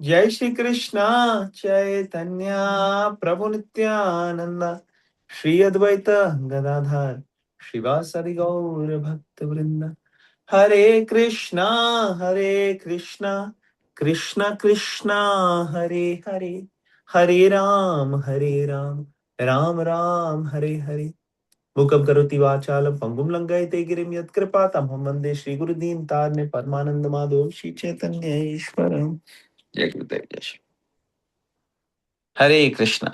जय श्री कृष्णा चैतन्य प्रभु नित्यानंद श्री अद्वैत गदाधर श्रीवासरि गौर भक्त वृंद। हरे कृष्णा कृष्ण कृष्णा हरे हरे, हरे राम राम राम हरे हरे। मूकं करोति वाचालं पंगुं लंघयते गिरिं यत्कृपातमहं वन्दे श्रीगुरुदीनतारिणे परमानन्दमाधवं श्री चैतन्य ईश्वरम्। जय गुरुदेव जय Shri Hare Krishna.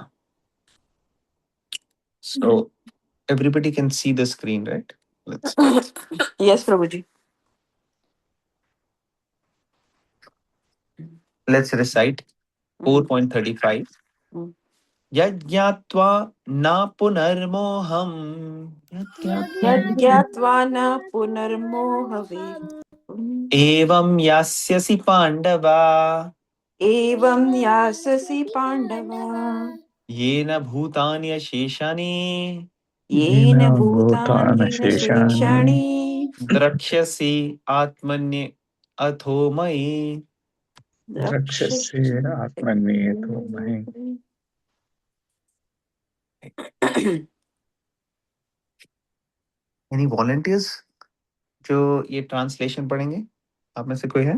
So everybody can see the screen, right? Yes, Prabhuji. Let's recite 4.35. Yajñatva na punarmoham. यज्ञात्वा न पुनर्मोहवे Evam yasyasi pandava. एवं याससि पाण्डव Yena bhutani asheshani. येन भूतान्येन भूतानशेषाणि शेषाणि Drakshasi atmanye atho mai. द्रक्ष्यसे आत्मन्येतो महि। Any volunteers जो ये ट्रांसलेशन पढ़ेंगे? आप में से कोई है?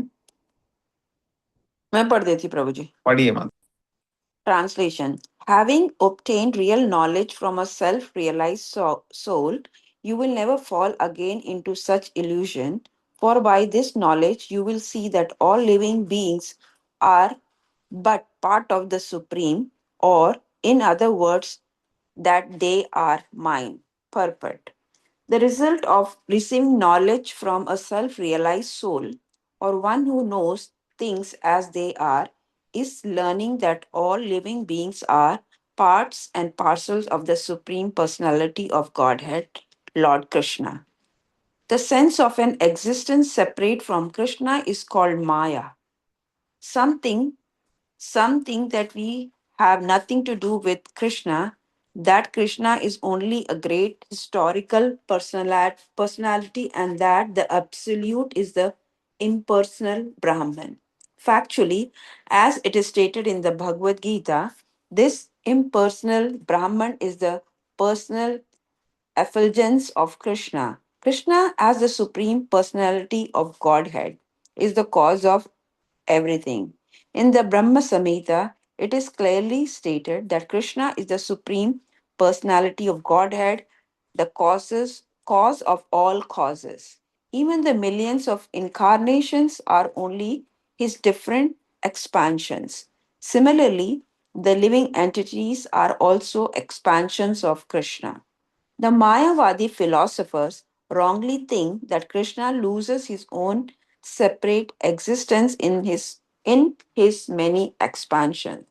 मैं पढ़ देती प्रभुजी। पढ़िए माँ। Translation. Having obtained real knowledge from a self realized soul, you will never fall again into such illusion, for by this knowledge you will see that all living beings are but part of the Supreme, or in other words, that they are mine. Purport. The result of receiving knowledge from a self realized soul, or one who knows things as they are, is learning that all living beings are parts and parcels of the Supreme Personality of Godhead, Lord Krishna. The sense of an existence separate from Krishna is called Maya, something something that we have nothing to do with Krishna, that Krishna is only a great historical personality, and that the Absolute is the impersonal Brahman. Factually, as it is stated in the Bhagavad Gita, this impersonal Brahman is the personal effulgence of Krishna. Krishna, as the Supreme Personality of Godhead, is the cause of everything. In the Brahma Samhita, it is clearly stated that Krishna is the supreme personality of Godhead, the cause of all causes. Even the millions of incarnations are only his different expansions. Similarly, the living entities are also expansions of Krishna. The Mayavadi philosophers wrongly think that Krishna loses his own separate existence in his many expansions.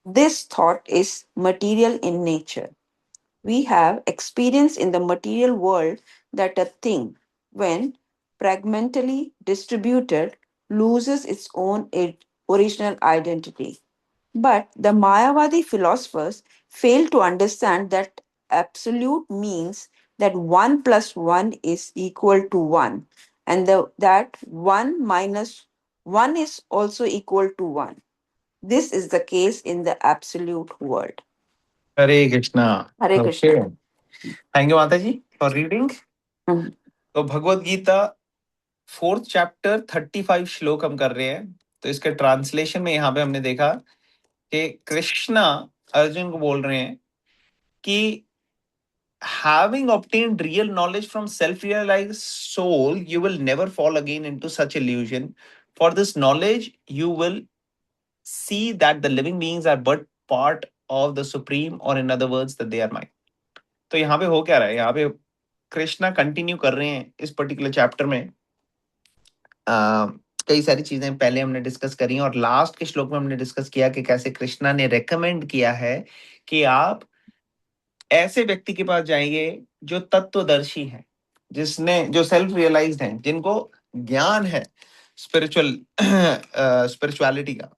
This thought is material in nature. We have experience in the material world that a thing, when fragmentally distributed, loses its own original identity. But the Mayavadi philosophers fail to understand that absolute means that 1 plus 1 is equal to 1, and that 1 minus 1 is also equal to 1. This is the case in the absolute world. Hare Krishna. Hare okay, Krishna. Thank you माता जी for reading. Mhm. तो Bhagavad Gita 4th chapter 35 श्लोक हम कर रहे हैं। तो इसके translation में यहाँ पे हमने देखा कि कृष्णा अर्जुन को बोल रहे हैं कि having obtained real knowledge from self-realized soul, you will never fall again into such illusion. For this knowledge, you will see that the living beings are but part of the supreme, or in other words, that they are mine. तो यहाँ पे हो क्या रहा है? यहाँ पे Krishna continue कर रहे हैं इस पर्टिकुलर चैप्टर में। कई सारी चीजें पहले हमने डिस्कस करी और लास्ट के श्लोक में हमने डिस्कस किया कि कैसे कृष्णा ने रेकमेंड किया है कि आप ऐसे व्यक्ति के पास जाएंगे जो तत्वदर्शी है, जिसने जो सेल्फ रियलाइज्ड है, जिनको ज्ञान है स्पिरिचुअलिटी का,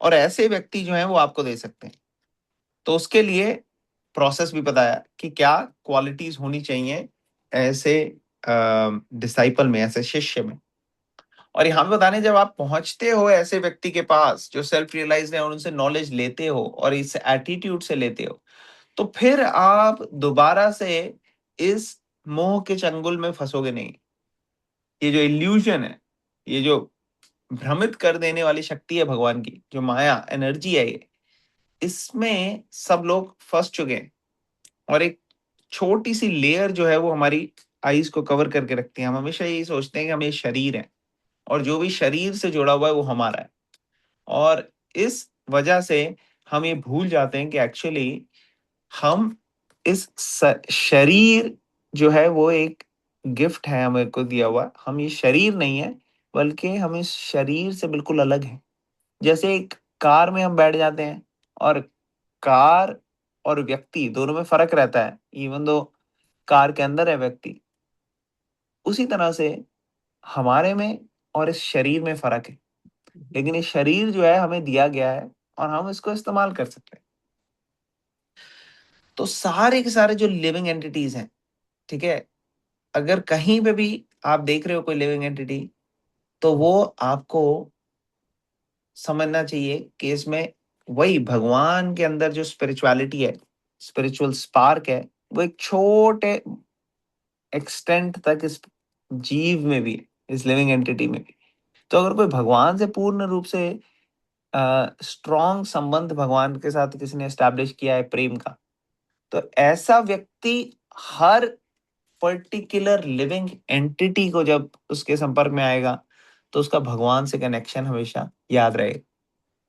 और ऐसे व्यक्ति जो हैं वो आपको दे सकते हैं। तो उसके लिए प्रोसेस भी बताया कि क्या क्वालिटीज होनी चाहिए ऐसे डिसाइपल में, ऐसे शिष्य में। और यहाँ पे बताने, जब आप पहुंचते हो ऐसे व्यक्ति के पास जो सेल्फ रियलाइज है और उनसे नॉलेज लेते हो और इस एटीट्यूड से लेते हो, तो फिर आप दोबारा से इस मोह के चंगुल में फंसोगे नहीं। ये जो इल्यूजन है, ये जो भ्रमित कर देने वाली शक्ति है भगवान की, जो माया एनर्जी है, ये इसमें सब लोग फंस चुके हैं। और एक छोटी सी लेयर जो है वो हमारी आईज को कवर करके रखती है। हम हमेशा यही सोचते हैं कि हम ये शरीर है और जो भी शरीर से जुड़ा हुआ है वो हमारा है। और इस वजह से हम ये भूल जाते हैं कि एक्चुअली हम इस शरीर जो है वो एक गिफ्ट है हमें को दिया हुआ। हम ये शरीर नहीं है, बल्कि हम इस शरीर से बिल्कुल अलग हैं। जैसे एक कार में हम बैठ जाते हैं और कार और व्यक्ति दोनों में फर्क रहता है, इवन दो कार के अंदर है व्यक्ति, उसी तरह से हमारे में और इस शरीर में फर्क है। लेकिन ये शरीर जो है हमें दिया गया है और हम इसको इस्तेमाल कर सकते हैं। तो सारे के सारे जो लिविंग एंटिटीज हैं, ठीक है, अगर कहीं पे भी आप देख रहे हो कोई लिविंग एंटिटी, तो वो आपको समझना चाहिए कि इसमें वही भगवान के अंदर जो स्पिरिचुअलिटी है, स्पिरिचुअल स्पार्क है, वो एक छोटे एक्सटेंट तक इस जीव में भी है, इस लिविंग एंटिटी में भी। तो अगर कोई भगवान से पूर्ण रूप से स्ट्रॉन्ग संबंध भगवान के साथ किसी ने एस्टैब्लिश किया है प्रेम का, तो ऐसा व्यक्ति हर पर्टिकुलर लिविंग एंटिटी को जब उसके संपर्क में आएगा तो उसका भगवान से कनेक्शन हमेशा याद रहेगा।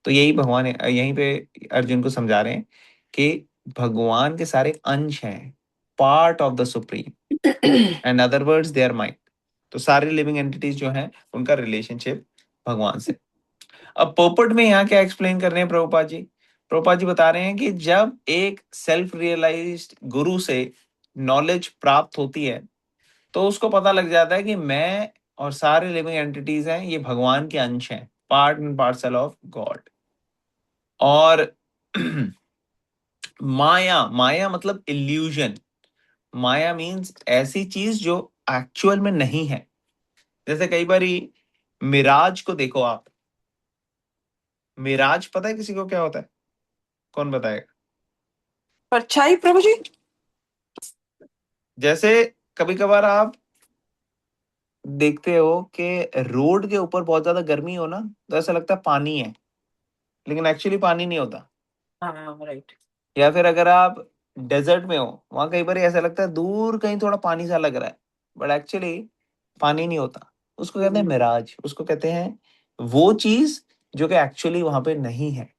तो यही भगवान यहीं पे अर्जुन को समझा रहे हैं कि भगवान के सारे अंश हैं, part of the supreme, and other words they are mind. तो सारे लिविंग एंटिटीज जो हैं उनका रिलेशनशिप भगवान से। अब पोपट में यहाँ क्या एक्सप्लेन कर रहे हैं प्रभुपाद जी? प्रभुपाद जी बता रहे हैं कि जब एक सेल्फ रियलाइज्ड गुरु से नॉलेज प्राप्त होती है तो उसको पता लग जाता है कि मैं और सारे लिविंग एंटिटीज हैं ये भगवान के अंश हैं, part and parcel of God. और माया, माया मतलब इल्यूजन। माया मीन्स ऐसी चीज जो एक्चुअल में नहीं है। जैसे कई बारी मिराज को देखो आप। मिराज पता है किसी को क्या होता है? कौन बताएगा? परछाई प्रभु जी। जैसे कभी कभार आप देखते हो कि रोड के ऊपर बहुत ज्यादा गर्मी हो ना, तो ऐसा लगता है पानी है, लेकिन एक्चुअली पानी नहीं होता। हाँ राइट। या फिर अगर आप डेजर्ट में हो, वहां कई बार ऐसा लगता है दूर कहीं थोड़ा पानी सा लग रहा है, बट एक्चुअली पानी नहीं होता। उसको कहते हैं मिराज, उसको कहते हैं वो चीज जो कि एक्चुअली वहां पे नहीं है।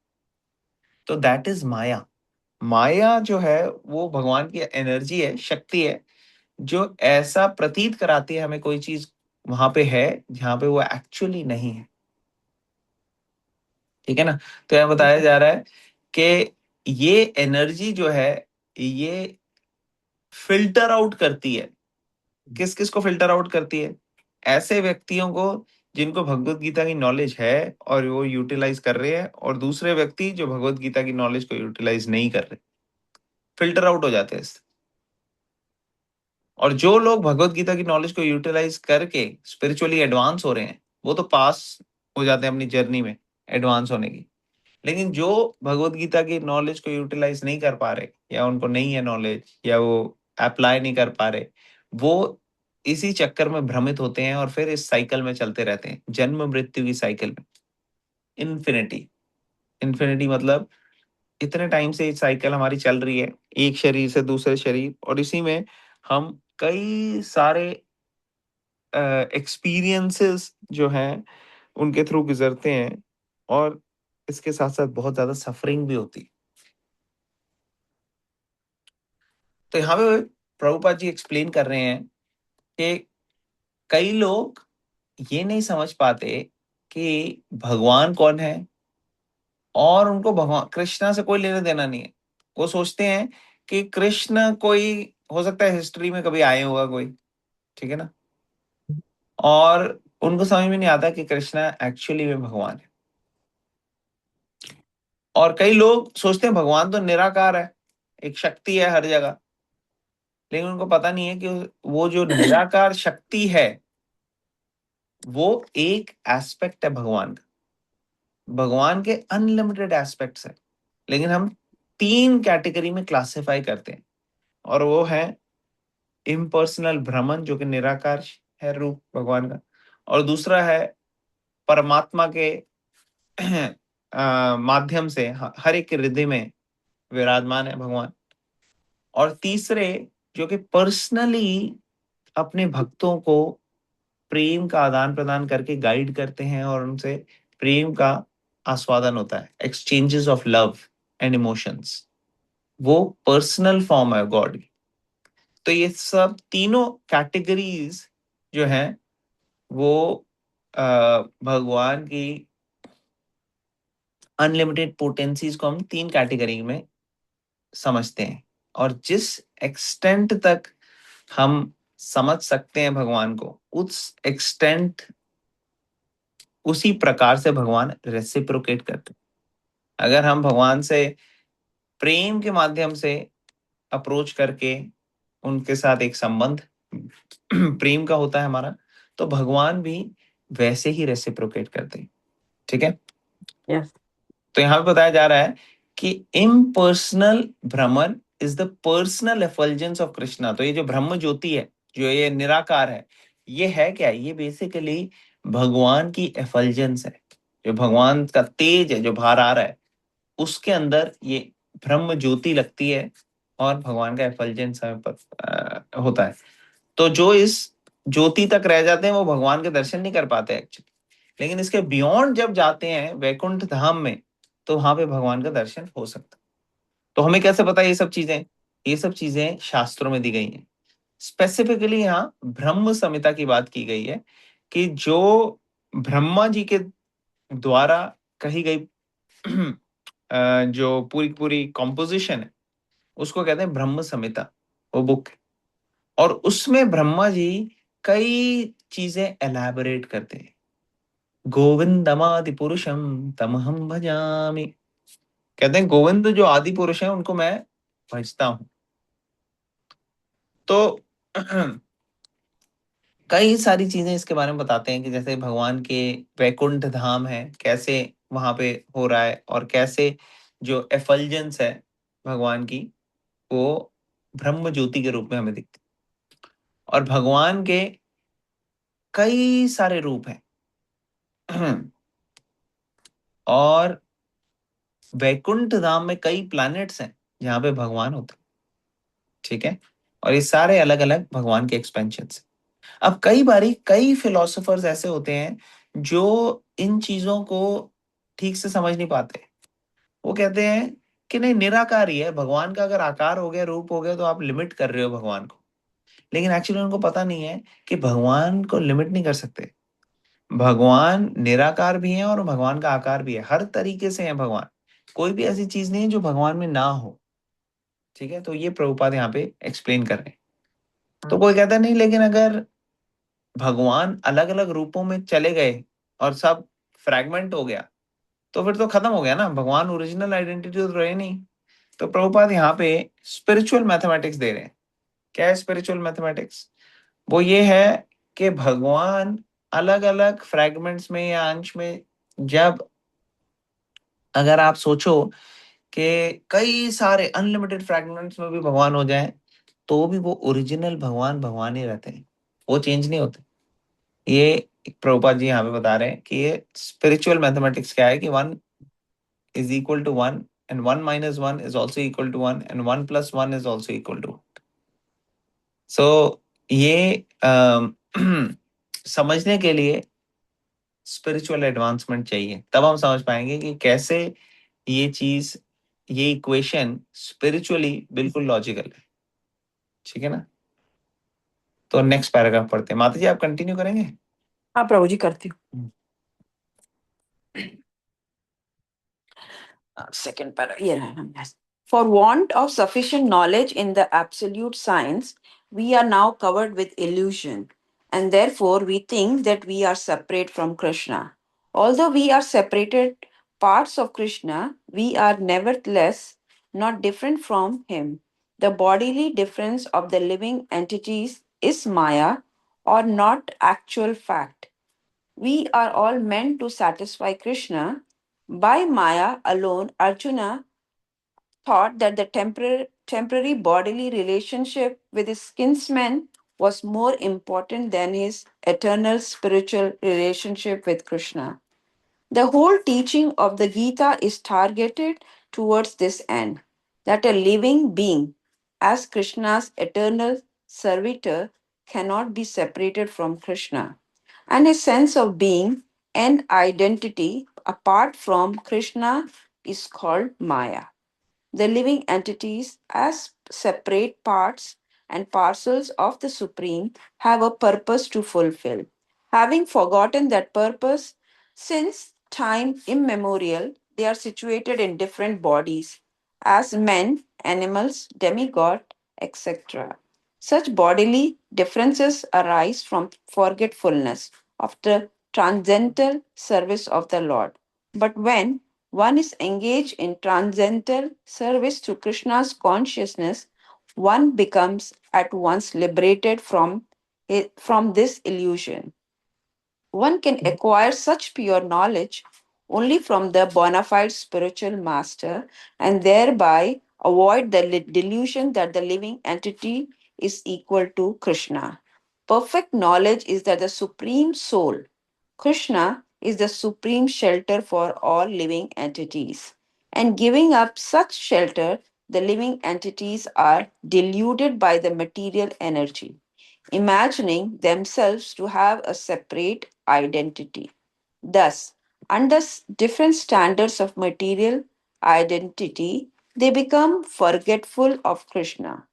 तो दैट इज माया। माया जो है वो भगवान की एनर्जी है, शक्ति है, जो ऐसा प्रतीत कराती है हमें कोई चीज वहां पे है जहां पे वो एक्चुअली नहीं है। ठीक है ना? तो यह बताया जा रहा है कि ये एनर्जी जो है ये फिल्टर आउट करती है। किस किस को फिल्टर आउट करती है? ऐसे व्यक्तियों को जिनको भगवत गीता की नॉलेज है और वो यूटिलाइज कर रहे हैं, और दूसरे व्यक्ति जो भगवत गीता की नॉलेज को यूटिलाइज नहीं कर रहे, फिल्टर आउट हो जाते हैं इससे। और जो लोग भगवत गीता की नॉलेज को यूटिलाइज करके स्पिरिचुअली एडवांस हो रहे हैं, वो तो पास हो जाते हैं अपनी जर्नी में एडवांस होने की। लेकिन जो भगवत गीता की नॉलेज को यूटिलाइज नहीं कर पा रहे, या उनको नहीं है नॉलेज, या वो अप्लाई नहीं कर पा रहे, वो इसी चक्कर में भ्रमित होते हैं और फिर इस साइकिल में चलते रहते हैं, जन्म मृत्यु की साइकिल में। इन्फिनिटी, इन्फिनिटी मतलब इतने टाइम से ये साइकिल हमारी चल रही है, एक शरीर से दूसरे शरीर, और इसी में हम कई सारे एक्सपीरियंसेस जो हैं उनके थ्रू गुजरते हैं, और इसके साथ साथ बहुत ज्यादा सफरिंग भी होती है। तो यहाँ पे प्रभुपाद जी एक्सप्लेन कर रहे हैं कि कई लोग ये नहीं समझ पाते कि भगवान कौन है, और उनको भगवान कृष्णा से कोई लेना देना नहीं है। वो सोचते हैं कि कृष्ण कोई हो सकता है हिस्ट्री में कभी आए होगा कोई, ठीक है ना, और उनको समझ में नहीं आता कि कृष्णा एक्चुअली में भगवान है। और कई लोग सोचते हैं भगवान तो निराकार है, एक शक्ति है हर जगह, लेकिन उनको पता नहीं है कि वो जो निराकार शक्ति है वो एक एस्पेक्ट है भगवान का। भगवान के अनलिमिटेड एस्पेक्ट्स है, लेकिन हम 3 कैटेगरी में क्लासिफाई करते हैं, और वो है इम्पर्सनल ब्रह्मन, जो कि निराकार है रूप भगवान का, और दूसरा है परमात्मा के माध्यम से हर एक हृदय में विराजमान है भगवान, और तीसरे जो कि पर्सनली अपने भक्तों को प्रेम का आदान प्रदान करके गाइड करते हैं और उनसे प्रेम का आस्वादन होता है, exchanges of love and emotions, वो पर्सनल फॉर्म है गॉड की। तो ये सब तीनों कैटेगरीज जो हैं वो भगवान की अनलिमिटेड पोटेंसीज को हम 3 कैटेगरी में समझते हैं, और जिस एक्सटेंट तक हम समझ सकते हैं भगवान को, उस एक्सटेंट उसी प्रकार से भगवान रेसिप्रोकेट करते हैं। अगर हम भगवान से प्रेम के माध्यम से अप्रोच करके उनके साथ एक संबंध प्रेम का होता है हमारा, तो भगवान भी वैसे ही रेसिप्रोकेट करते हैं। ठीक है। Yes. तो यहाँ पे बताया जा रहा है कि impersonal Brahman is the personal effulgence of Krishna. तो ये जो ब्रह्म ज्योति है, जो ये निराकार है, ये है क्या? ये बेसिकली भगवान की एफल्जेंस है। जो भगवान का तेज है, जो बाहर आ रहा है, उसके अंदर ये ब्रह्म ज्योति लगती है और भगवान का एफल्जेंस हमें होता है। तो जो इस ज्योति तक रह जाते हैं वो भगवान के दर्शन नहीं कर पाते एक्चुअली, लेकिन इसके बियॉन्ड जब जाते हैं वैकुंठ धाम में, तो वहां पे भगवान का दर्शन हो सकता है। तो हमें कैसे पता ये सब चीजें? ये सब चीजें शास्त्रों में दी गई हैं। स्पेसिफिकली यहाँ ब्रह्म संहिता की बात की गई है कि जो ब्रह्मा जी के द्वारा कही गई जो पूरी पूरी कॉम्पोजिशन है, उसको कहते हैं ब्रह्म संहिता, वो बुक। और उसमें ब्रह्मा जी कई चीजें एलैबोरेट करते हैं। गोविंदमादि पुरुषम तमहम भजामि, कहते हैं गोविंद जो आदि पुरुष है उनको मैं भजता हूं। तो कई सारी चीजें इसके बारे में बताते हैं कि जैसे भगवान के वैकुंठ धाम है, कैसे वहां पे हो रहा है, और कैसे जो एफल्जेंस है भगवान की, वो ब्रह्म ज्योति के रूप में हमें दिखती है। और भगवान के कई सारे रूप हैं और वैकुंठ धाम में कई प्लैनेट्स हैं जहां पे भगवान होते हैं। ठीक है। और ये सारे अलग अलग भगवान के एक्सपेंशन। अब कई बारी कई फिलोसोफर्स ऐसे होते हैं जो इन चीजों को ठीक से समझ नहीं पाते। वो कहते हैं कि नहीं, निराकार ही है भगवान का, अगर आकार हो गया, रूप हो गया, तो आप लिमिट कर रहे हो भगवान को। लेकिन एक्चुअली उनको पता नहीं है कि भगवान को लिमिट नहीं कर सकते। भगवान निराकार भी है और भगवान का आकार भी है, हर तरीके से है भगवान। कोई भी ऐसी चीज नहीं है जो भगवान में ना हो। ठीक है। तो ये प्रभुपाद यहाँ पे एक्सप्लेन कर रहे हैं। तो कोई कहता नहीं, लेकिन अगर भगवान अलग अलग रूपों में चले गए और सब फ्रैगमेंट हो गया, तो फिर तो खत्म हो गया ना, भगवान ओरिजिनल आइडेंटिटी तो रहे नहीं। तो प्रभुपाद यहाँ पे स्पिरिचुअल मैथमेटिक्स दे रहे हैं। क्या है स्पिरिचुअल मैथमेटिक्स? वो ये है कि भगवान अलग अलग फ्रैगमेंट्स में या अंश में, जब अगर आप सोचो कि कई सारे अनलिमिटेड फ्रैगमेंट्स में भी भगवान हो जाए, तो भी वो ओरिजिनल भगवान भगवान ही रहते हैं, वो चेंज नहीं होते। ये प्रभुपाद जी यहाँ पे बता रहे हैं कि ये स्पिरिचुअल मैथमेटिक्स क्या है, कि 1 is equal to 1 and 1 minus 1 is also equal to 1 and 1 plus 1 is also equal to 1. So ये समझने के लिए स्पिरिचुअल एडवांसमेंट चाहिए, तब हम समझ पाएंगे कि कैसे ये चीज, ये इक्वेशन स्पिरिचुअली बिल्कुल लॉजिकल है। ठीक है ना। तो नेक्स्ट पैराग्राफ पढ़ते हैं। माता जी आप कंटिन्यू करेंगे? हाँ प्रभु जी, करती हूँ। Second para, yeah, yes. For want of sufficient knowledge in the absolute science, we are now covered with illusion, and therefore we think that we are separate from Krishna. Although we are separated parts of Krishna, we are nevertheless not different from him. The bodily difference of the living entities is Maya or not actual fact. We are all meant to satisfy Krishna. By Maya alone, Arjuna thought that the temporary bodily relationship with his kinsmen was more important than his eternal spiritual relationship with Krishna. The whole teaching of the Gita is targeted towards this end, that a living being, as Krishna's eternal servitor, cannot be separated from Krishna, and his sense of being and identity apart from Krishna is called Maya. The living entities, as separate parts and parcels of the Supreme, have a purpose to fulfill. Having forgotten that purpose, since time immemorial, they are situated in different bodies, as men, animals, demigod, etc. Such bodily differences arise from forgetfulness of the transcendental service of the Lord. But when one is engaged in transcendental service to Krishna's consciousness, one becomes at once liberated from this illusion. One can acquire such pure knowledge only from the bona fide spiritual master and thereby avoid the delusion that the living entity is equal to Krishna. Perfect knowledge is that the Supreme Soul, Krishna, is the supreme shelter for all living entities. And giving up such shelter, the living entities are deluded by the material energy, imagining themselves to have a separate identity. Thus, under different standards of material identity, they become forgetful of Krishna.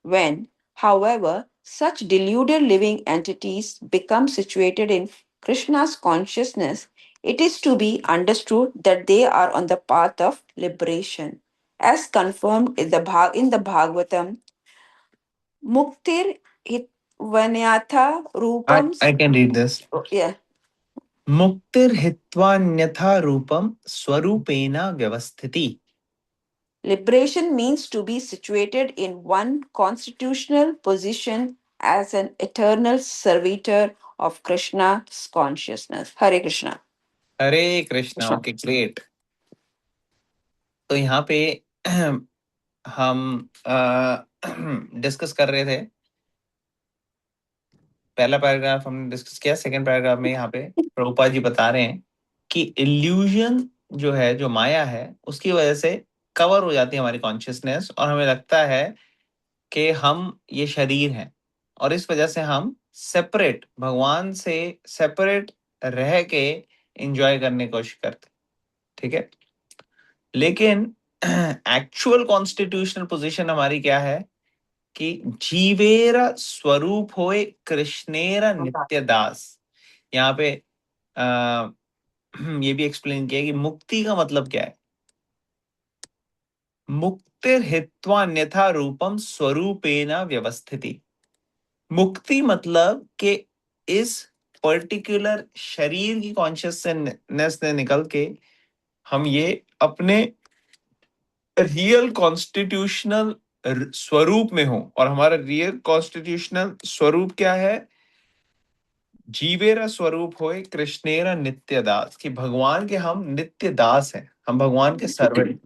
When, however, such deluded living entities become situated in Krishna's consciousness, it is to be understood that they are on the path of liberation. As confirmed in the Bhagavatam, Muktir Vanyatha Rupam. I can read this. Yeah. मुक्तिर हित्वान्यथा रूपम स्वरूपेण व्यवस्थिति. Liberation means to be situated in one constitutional position as an eternal servitor of Krishna's consciousness. Hare Krishna. Hare Krishna. Okay, great. तो यहाँ पे हम discuss कर रहे थे. पहला paragraph हमने डिस्कस किया. सेकंड पैराग्राफ में यहाँ पे प्रभुपाद जी बता रहे हैं कि इल्यूजन जो है, जो माया है, उसकी वजह से कवर हो जाती है हमारी कॉन्शियसनेस और हमें लगता है कि हम ये शरीर हैं और इस वजह से हम सेपरेट, भगवान से सेपरेट रह के एंजॉय करने की कोशिश करते. ठीक है. लेकिन एक्चुअल कॉन्स्टिट्यूशनल पोजीशन हमारी क्या है कि जीवेर स्वरूप होए कृष्णेर नित्य दास. यहाँ पे ये भी एक्सप्लेन किया कि मुक्ति का मतलब क्या है. मुक्तिर हित्वा अन्यथा रूपम स्वरूपेण व्यवस्थिति. मुक्ति मतलब कि इस पर्टिकुलर शरीर की कॉन्शियसनेस से निकल के हम ये अपने रियल कॉन्स्टिट्यूशनल स्वरूप में हो. और हमारा रियल कॉन्स्टिट्यूशनल स्वरूप क्या है? जीवेरा स्वरूप होए कृष्णेरा नित्य दास. कि भगवान के हम नित्य दास हैं, हम भगवान के सर्वेंट.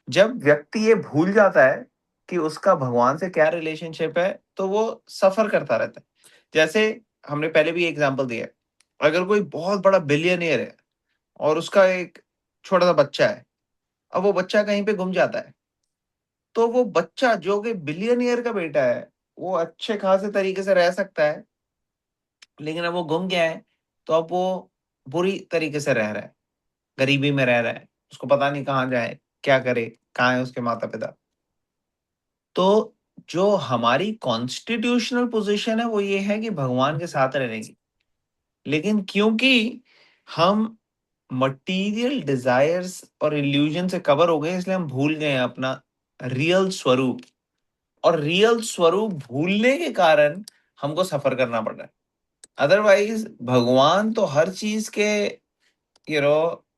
जब व्यक्ति ये भूल जाता है कि उसका भगवान से क्या रिलेशनशिप है, तो वो सफर करता रहता है. जैसे हमने पहले भी एग्जांपल दिया है, अगर कोई बहुत बड़ा बिलियनियर है और उसका एक छोटा सा बच्चा है, अब वो बच्चा कहीं पे गुम जाता है, तो वो बच्चा जो कि बिलियनियर का बेटा है, वो अच्छे खासे तरीके से रह सकता है, लेकिन अब वो गुम गया है तो अब वो बुरी तरीके से रह रहा है, गरीबी में रह रहा है, उसको पता नहीं कहाँ जाए, क्या करे, कहाँ है उसके माता पिता. तो जो हमारी कॉन्स्टिट्यूशनल पोजीशन है वो ये है कि भगवान के साथ रहने की. लेकिन क्योंकि हम मटीरियल डिजायर्स और इल्यूजन से कवर हो गए, इसलिए हम भूल गए हैं अपना रियल स्वरूप. और रियल स्वरूप भूलने के कारण हमको सफर करना पड़ रहा है. अदरवाइज भगवान तो हर चीज के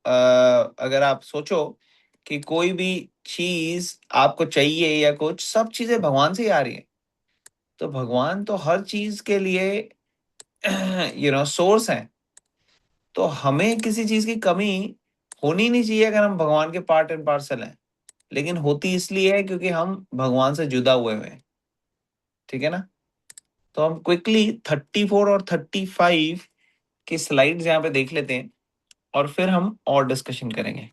अगर आप सोचो कि कोई भी चीज आपको चाहिए या कुछ, सब चीजें भगवान से ही आ रही है. तो भगवान तो हर चीज के लिए सोर्स है. तो हमें किसी चीज की कमी होनी नहीं चाहिए अगर हम भगवान के पार्ट एंड पार्सल हैं, लेकिन होती इसलिए है क्योंकि हम भगवान से जुदा हुए हुए हैं। ठीक है ना? तो हम क्विकली 34 और 35 की स्लाइड्स यहाँ पे देख लेते हैं और फिर हम और डिस्कशन करेंगे।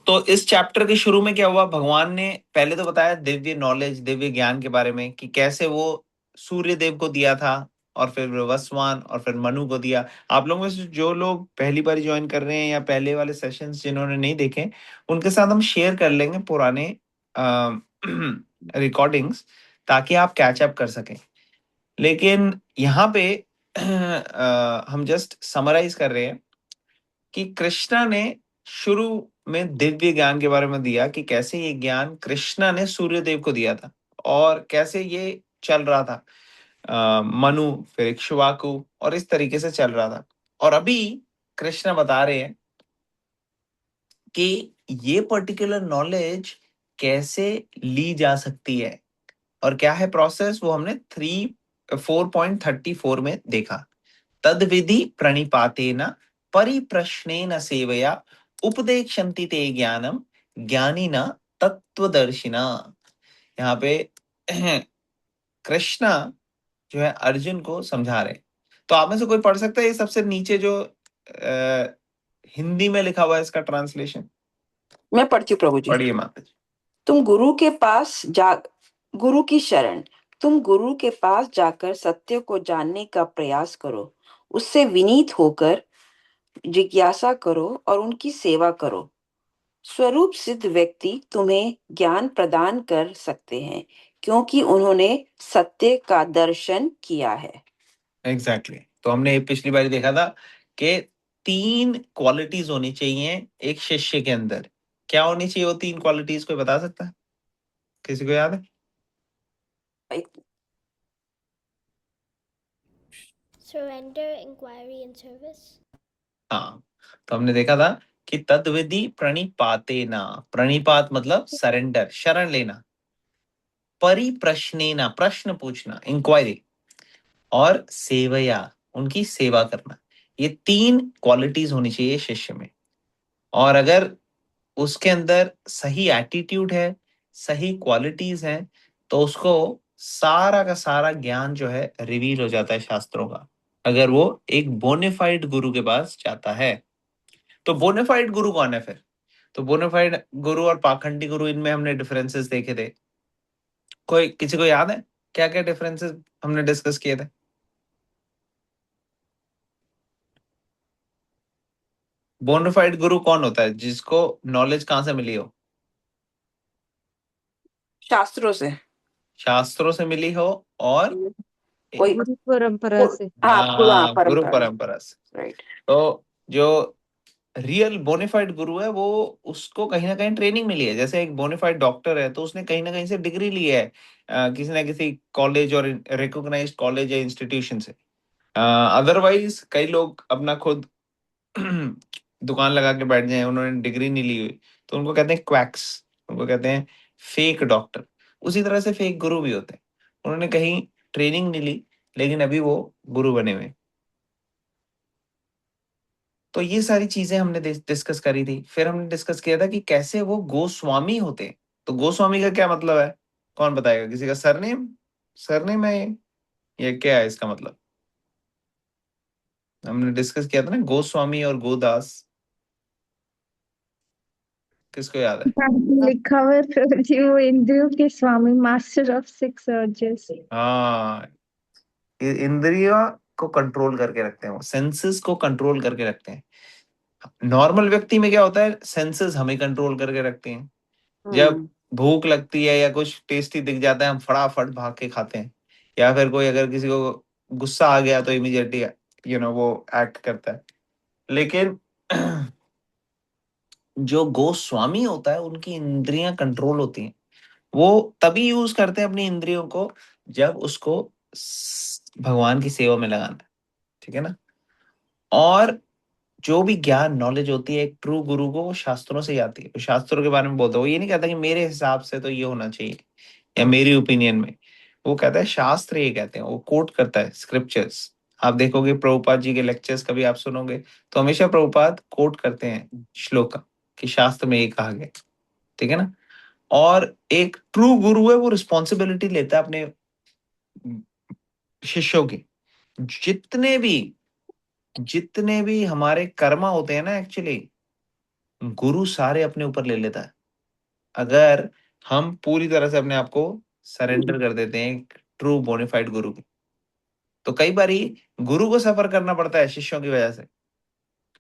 तो इस चैप्टर के शुरू में क्या हुआ, भगवान ने पहले तो बताया दिव्य नॉलेज, दिव्य ज्ञान के बारे में कि कैसे वो सूर्य देव को दिया था और फिर वसवान और फिर मनु को दिया। आप लोगों में से जो लोग पहली बार ज्वाइन कर रहे हैं या पहले वाले सेशंस जिन्होंने नहीं देखे, उनके साथ हम शेयर कर लेंगे पुराने रिकॉर्डिंग्स, ताकि आप कैचअप कर सकें। लेकिन यहाँ पे हम जस्ट समराइज कर रहे हैं कि कृष्णा ने शुरू में दिव्य ज्ञान के बारे में दिया कि कैसे ये ज्ञान कृष्णा ने सूर्य देव को दिया था और कैसे ये चल रहा था, मनु फिर इक्ष्वाकु और इस तरीके से चल रहा था। और अभी कृष्णा बता रहे हैं कि ये पर्टिकुलर नॉलेज कैसे ली जा सकती है और क्या है प्रोसेस, वो हमने 4.34 में देखा। तद विधि प्रणिपातेन परिप्रश्नेन सेवया उपदेक्षन्ति ते ज्ञानम ज्ञानिना तत्वदर्शिना। यहाँ पे कृष्णा जो है अर्जुन को समझा रहे। तो आप में से कोई पढ़ सकता है ये सबसे नीचे जो हिंदी में लिखा हुआ है इसका ट्रांसलेशन? मैं पढ़ती हूँ प्रभु जी। पढ़िए माता जी। तुम गुरु के पास जा गुरु की शरण, तुम गुरु के पास जाकर सत्य को जानने का प्रयास करो, उससे विनीत होकर जिज्ञासा करो और उनकी सेवा करो। स्वरूप सिद्ध व्यक्ति तुम्हें ज्ञान प्रदान कर सकते हैं, क्योंकि उन्होंने सत्य का दर्शन किया है। एग्जैक्टली तो हमने पिछली बार देखा था कि 3 क्वालिटीज होनी चाहिए एक शिष्य के अंदर। क्या होनी चाहिए वो 3 क्वालिटीज, कोई बता सकता है? किसी को याद है? Surrender, inquiry, and service. हाँ, तो हमने देखा था कि तद्विधि प्रणिपातेना, प्रणिपात मतलब सरेंडर, शरण लेना, परिप्रश्नेना प्रश्न पूछना, इंक्वायरी, और सेवया उनकी सेवा करना। ये 3 क्वालिटीज होनी चाहिए शिष्य में। और अगर उसके अंदर सही एटीट्यूड है, सही क्वालिटीज हैं, तो उसको सारा का सारा ज्ञान जो है रिवील हो जाता है शास्त्रों का, अगर वो एक बोनेफाइड गुरु के पास जाता है। तो बोनेफाइड गुरु कौन है फिर? तो बोनेफाइड गुरु और पाखंडी गुरु, इनमें हमने डिफरेंसेस देखे थे। कोई किसी को याद है क्या क्या डिफरेंसेस हमने डिस्कस किए थे? बोनाफाइड गुरु कौन होता है जिसको नॉलेज कहां से मिली हो? शास्त्रों से। शास्त्रों से मिली हो और कोई गुरु परंपरा से। गुरु परंपरा। परंपरा से। राइट। तो जो रियल बोनाफाइड गुरु है वो, उसको कहीं ना कहीं ट्रेनिंग मिली है। जैसे एक बोनाफाइड डॉक्टर है तो उसने कहीं ना कहीं से डिग्री ली है, किसी ना किसी कॉलेज और रिकॉग्नाइज्ड कॉलेज या इंस्टीट्यूशन से। अदरवाइज कई लोग अपना खुद दुकान लगा के बैठ जाए, उन्होंने डिग्री नहीं ली हुई, तो उनको कहते हैं क्वैक्स, उनको कहते हैं फेक डॉक्टर। उसी तरह से फेक गुरु भी होते हैं, उन्होंने कहीं ट्रेनिंग नहीं ली लेकिन अभी वो गुरु बने हुए हैं। तो ये सारी चीजें हमने डिस्कस करी थी। फिर हमने डिस्कस किया था कि कैसे वो गोस्वामी होते हैं। तो गोस्वामी का क्या मतलब है, कौन बताएगा? किसी का सरनेम, सरनेम है ये क्या है इसका मतलब? हमने डिस्कस किया था ना गोस्वामी और गोदास, किसको याद है? लिखा हुआ है प्रभु जी, वो इंद्रियों के स्वामी, मास्टर ऑफ 6 अर्जेस। हाँ, इंद्रिया को कंट्रोल करके रखते हैं, वो सेंसेस को कंट्रोल करके रखते हैं। नॉर्मल व्यक्ति में क्या होता है, सेंसेस हमें कंट्रोल करके रखते हैं। जब भूख लगती है या कुछ टेस्टी दिख जाता है, हम फटाफट भाग के खाते हैं। या फिर कोई अगर किसी को गुस्सा आ गया तो इमीडिएटली वो एक्ट करता है। लेकिन जो गोस्वामी होता है उनकी इंद्रियां कंट्रोल होती हैं। वो तभी यूज करते हैं अपनी इंद्रियों को जब उसको भगवान की सेवा में लगाना है। ठीक है ना? और जो भी ज्ञान नॉलेज होती है एक ट्रू गुरु को, वो शास्त्रों से ही आती है। वो शास्त्रों के बारे में बोलता है, वो ये नहीं कहता कि मेरे हिसाब से तो ये होना चाहिए या मेरी ओपिनियन में। वो कहता है शास्त्र ये कहते हैं, वो कोट करता है स्क्रिप्चर्स, आप देखोगे प्रभुपाद जी के लेक्चर्स कभी आप सुनोगे तो हमेशा प्रभुपाद कोट करते हैं श्लोक कि शास्त्र में ये कहा गया, ठीक है ना। और एक ट्रू गुरु है वो रिस्पॉन्सिबिलिटी लेता है अपने शिष्यों की। जितने भी हमारे कर्मा होते हैं ना, एक्चुअली गुरु सारे अपने ऊपर ले लेता है, अगर हम पूरी तरह से अपने आप को सरेंडर कर देते हैं एक ट्रू बोनाफाइड गुरु की। तो कई बारी गुरु को सफर करना पड़ता है शिष्यों की वजह से,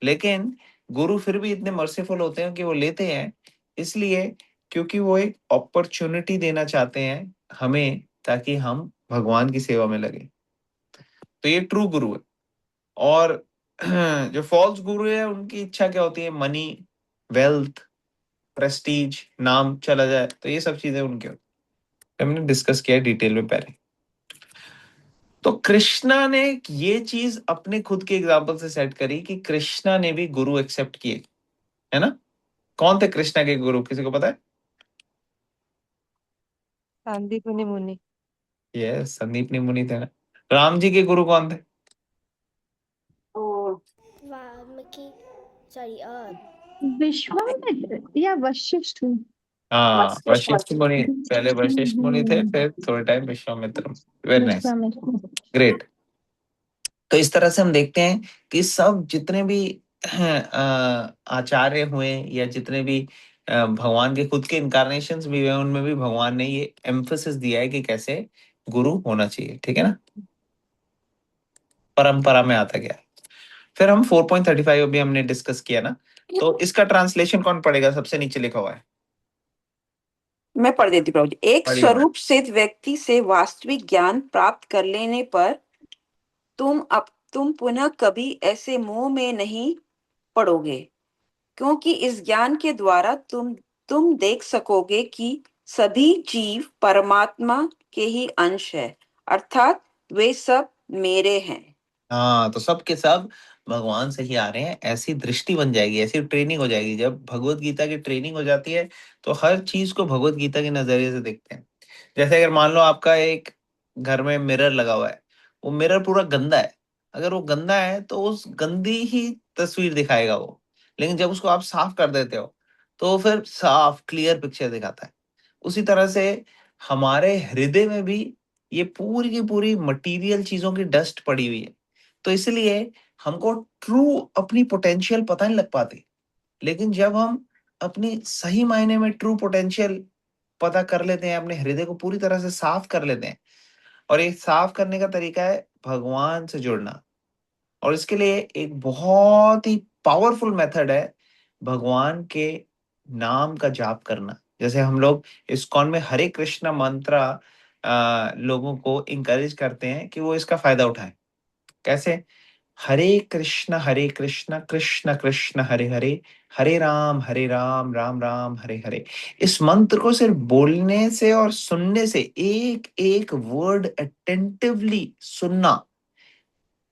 लेकिन गुरु फिर भी इतने मर्सीफुल होते हैं कि वो लेते हैं, इसलिए क्योंकि वो एक अपॉर्चुनिटी देना चाहते हैं हमें, ताकि हम भगवान की सेवा में लगे। तो ये ट्रू गुरु है। और जो फॉल्स गुरु है उनकी इच्छा क्या होती है, मनी, वेल्थ, प्रेस्टीज, नाम चला जाए, तो ये सब चीजें उनके होती हैं। हमने डिस्कस किया डिटेल में पहले। तो कृष्णा ने ये चीज अपने खुद के एग्जाम्पल से सेट करी कि कृष्णा ने भी गुरु एक्सेप्ट किए, है ना। कौन थे कृष्णा के गुरु, किसी को पता है? सांदीपनी मुनि। ये संदीपनी मुनि थे ना। राम जी के गुरु कौन थे? Valmiki. Sorry, विश्वामित्र या वशिष्ठ? हाँ, वशिष्ठ मुनि। पहले वशिष्ठ मुनि थे, हम्म, फिर थोड़े time Vishwamitra. Very nice, Vishwamitra. Great. तो इस तरह से हम देखते हैं कि सब जितने भी आचार्य हुए या जितने भी भगवान के खुद के इनकारनेशंस भी हुए, उनमें भी भगवान ने ये एम्फोसिस दिया है कि कैसे गुरु होना चाहिए, ठीक है ना। परंपरा में आता गया। फिर हम 4.35 अभी हमने डिस्कस किया ना, तो इसका ट्रांसलेशन कौन पढ़ेगा? सबसे नीचे लिखा हुआ है, मैं पढ़ देती हूँ प्रभु जी। एक पढ़िए। स्वरूप सिद्ध व्यक्ति से वास्तविक ज्ञान प्राप्त कर लेने पर तुम पुनः कभी ऐसे मोह में नहीं पड़ोगे, क्योंकि इस ज्ञान के द्वारा तुम देख सकोगे कि सभी जीव परमात्मा के ही अंश है, अर्थात वे सब मेरे हैं। हाँ, तो सब के सब भगवान से ही आ रहे हैं, ऐसी दृष्टि बन जाएगी, ऐसी ट्रेनिंग हो जाएगी। जब भगवत गीता की ट्रेनिंग हो जाती है तो हर चीज को भगवत गीता के नजरिए से देखते हैं। जैसे अगर मान लो आपका एक घर में मिरर लगा हुआ है, वो मिरर पूरा गंदा है, अगर वो गंदा है तो उस गंदी ही तस्वीर दिखाएगा वो, लेकिन जब उसको आप साफ कर देते हो तो वो फिर साफ क्लियर पिक्चर दिखाता है। उसी तरह से हमारे हृदय में भी ये पूरी की पूरी मटेरियल चीजों की डस्ट पड़ी हुई है, तो इसलिए हमको ट्रू अपनी पोटेंशियल पता नहीं लग पाती। लेकिन जब हम अपनी सही मायने में ट्रू पोटेंशियल पता कर लेते हैं, अपने हृदय को पूरी तरह से साफ कर लेते हैं, और ये साफ करने का तरीका है भगवान से जुड़ना। और इसके लिए एक बहुत ही पावरफुल मेथड है भगवान के नाम का जाप करना। जैसे हम लोग इस्कॉन में हरे कृष्णा मंत्र लोगों को इंकरेज करते हैं कि वो इसका फायदा उठाएं। कैसे? हरे कृष्णा कृष्ण कृष्ण हरे हरे, हरे राम राम राम हरे हरे। इस मंत्र को सिर्फ बोलने से और सुनने से, एक एक वर्ड अटेंटिवली सुनना,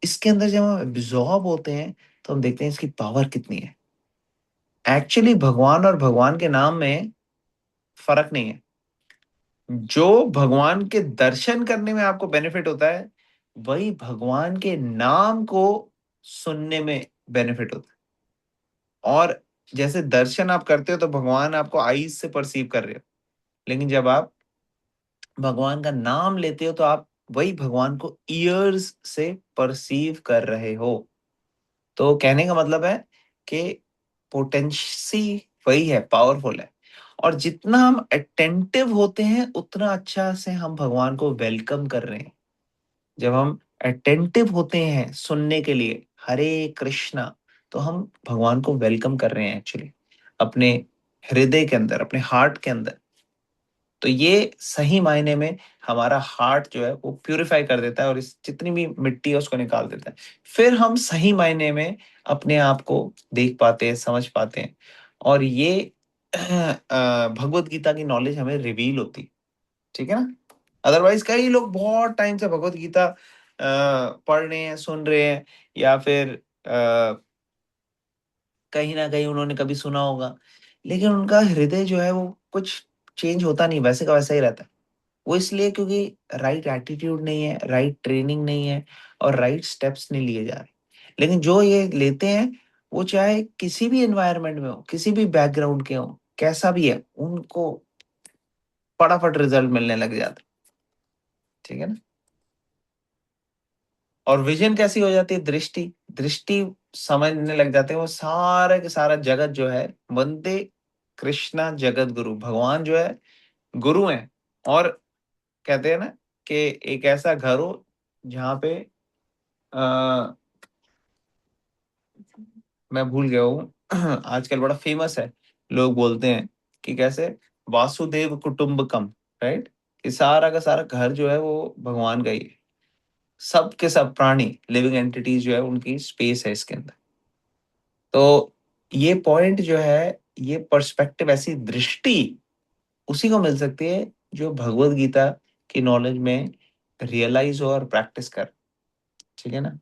इसके अंदर जब हम एब्जॉर्ब होते हैं तो हम देखते हैं इसकी पावर कितनी है। एक्चुअली भगवान और भगवान के नाम में फर्क नहीं है। जो भगवान के दर्शन करने में आपको बेनिफिट होता है, वही भगवान के नाम को सुनने में बेनिफिट होता है। और जैसे दर्शन आप करते हो तो भगवान आपको आईज से परसीव कर रहे हो, लेकिन जब आप भगवान का नाम लेते हो तो आप वही भगवान को ईयर्स से परसीव कर रहे हो। तो कहने का मतलब है कि पोटेंसी वही है, पावरफुल है। और जितना हम अटेंटिव होते हैं उतना अच्छा से हम भगवान को वेलकम कर रहे हैं। जब हम अटेंटिव होते हैं सुनने के लिए हरे कृष्णा, तो हम भगवान को वेलकम कर रहे हैं एक्चुअली अपने हृदय के अंदर, अपने हार्ट के अंदर। तो ये सही मायने में हमारा हार्ट जो है वो प्यूरिफाई कर देता है और इस जितनी भी मिट्टी है उसको निकाल देता है। फिर हम सही मायने में अपने आप को देख पाते हैं, समझ पाते हैं। और ये भगवत गीता की नॉलेज हमें रिवील होती, ठीक है ना। अदरवाइज कई लोग बहुत टाइम से भगवत गीता पढ़ रहे हैं, सुन रहे हैं, या फिर कहीं ना कहीं उन्होंने कभी सुना होगा, लेकिन उनका हृदय जो है वो कुछ चेंज होता नहीं, वैसे का वैसा ही रहता है। वो इसलिए क्योंकि राइट एटीट्यूड नहीं है, राइट ट्रेनिंग नहीं है और राइट स्टेप्स नहीं लिए जा रहे। लेकिन जो ये लेते हैं वो चाहे किसी भी एनवायरनमेंट में हो, किसी भी बैकग्राउंड के हो, कैसा भी है, उनको फटाफट रिजल्ट मिलने लग जाता है। ठीक है ना। और विजन कैसी हो जाती है? दृष्टि, दृष्टि समझने लग जाते हैं वो सारा के सारा जगत जो है, वंदे कृष्णा जगत गुरु, भगवान जो है गुरु हैं। और कहते हैं ना कि एक ऐसा घर हो जहाँ पे आ, मैं भूल गया हूँ आजकल बड़ा फेमस है, लोग बोलते हैं कि कैसे वासुदेव कुटुंबकम, राइट, कि सारा का सारा घर जो है वो भगवान का ही है। सब के सब प्राणी, लिविंग एंटिटीज जो है उनकी स्पेस है इसके अंदर। तो ये पॉइंट जो है, ये पर्सपेक्टिव, ऐसी दृष्टि उसी को मिल सकती है जो भगवत गीता की नॉलेज में रियलाइज हो और प्रैक्टिस कर। ठीक है ना।